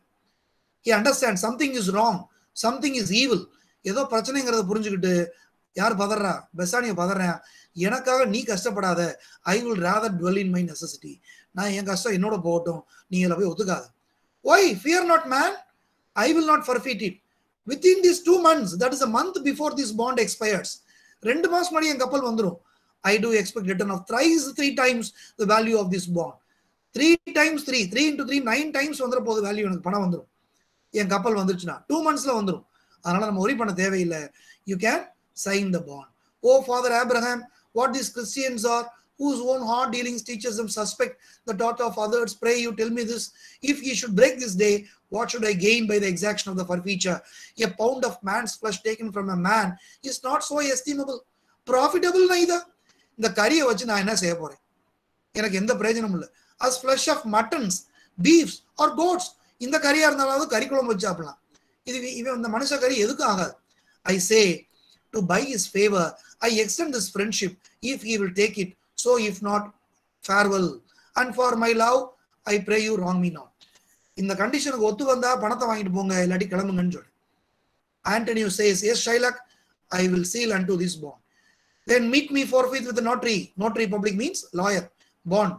He understands something is wrong, something is evil. ஏதோ பிரச்சனைங்கிறத புரிஞ்சுக்கிட்டு யார் பதறா? பெசானியா பதறேன். எனக்காக நீ கஷ்டப்படாத. I will rather dwell in my necessity. நான் என் கஷ்டம் என்னோட போகட்டும், நீ இதில் போய் ஒத்துக்காத. Why? Fear not, man. I will not forfeit it. Within these 2 months, that is a month before this bond expires. 2 மாசம் முன்னாடி என் கப்பல் வந்துரும். I do expect return of thrice 3 times the value of this bond. 3 times 3, 3 into 3, 9 times வந்துற போது value எனக்கு பணம் வந்துரும். என் கப்பல் வந்துருச்சுன்னா 2 monthsல வந்துரும். அதனால நம்ம worry பண்ண தேவையில்லை. You can sign the bond. Oh Father Abraham, what these Christians are, whose own hard dealings teaches them suspect the thought of others, pray you tell me this, if ye should break this day, what should I gain by the exaction of the forfeiture? A pound of man's flesh taken from a man is not so estimable, profitable neither. இந்த கறியை வச்சு நான் என்ன செய்ய போறேன்? எனக்கு எந்த பிரயோஜனமும் இல்லை. as flesh of muttons, beefs or goats. இந்த கறியா இருந்தாலும் கறி குழம்பு வச்சு சாப்பிடலாம். இது இவன் இந்த மனுஷ கறி எதுக்கும் ஆகாது. I say to buy his favor, I extend this friendship if he will take it. So if not, farewell. And for my love, I pray you wrong me not. இந்த கண்டிஷனுக்கு ஒத்து வந்தா பணத்தை வாங்கிட்டு போங்க, இல்லாட்டி கிளம்புங்கன்னு சொல்லு. Antonio says, yes Shylock, I will seal unto this bond. Then meet me forthwith with the notary. Notary public means lawyer. Bond.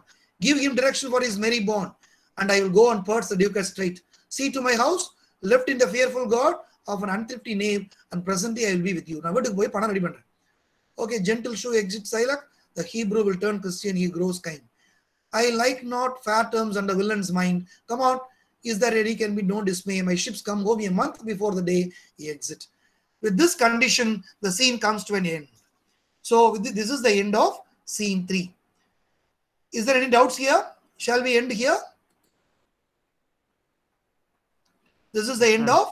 Give him direction for his merry bond, and I will go and purge the ducat straight. See to my house, left in the fearful God of an unthrifty knave, and presently I will be with you. நான் வீட்டுக்கு போய் பணம் ready பண்றேன். Okay, gentle shoe exit Shylock. The Hebrew will turn Christian, he grows kind. I like not fair terms under villain's mind. Come on, is there any can be no dismay? My ships come home a month before the day he exit. With this condition, the scene comes to an end. So this is the end of scene 3. Is there any doubts here? Shall we end here? This is the end of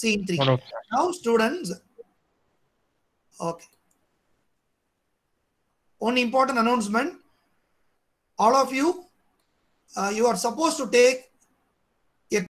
scene 3. Now students, okay. One important announcement. All of you, you are supposed to take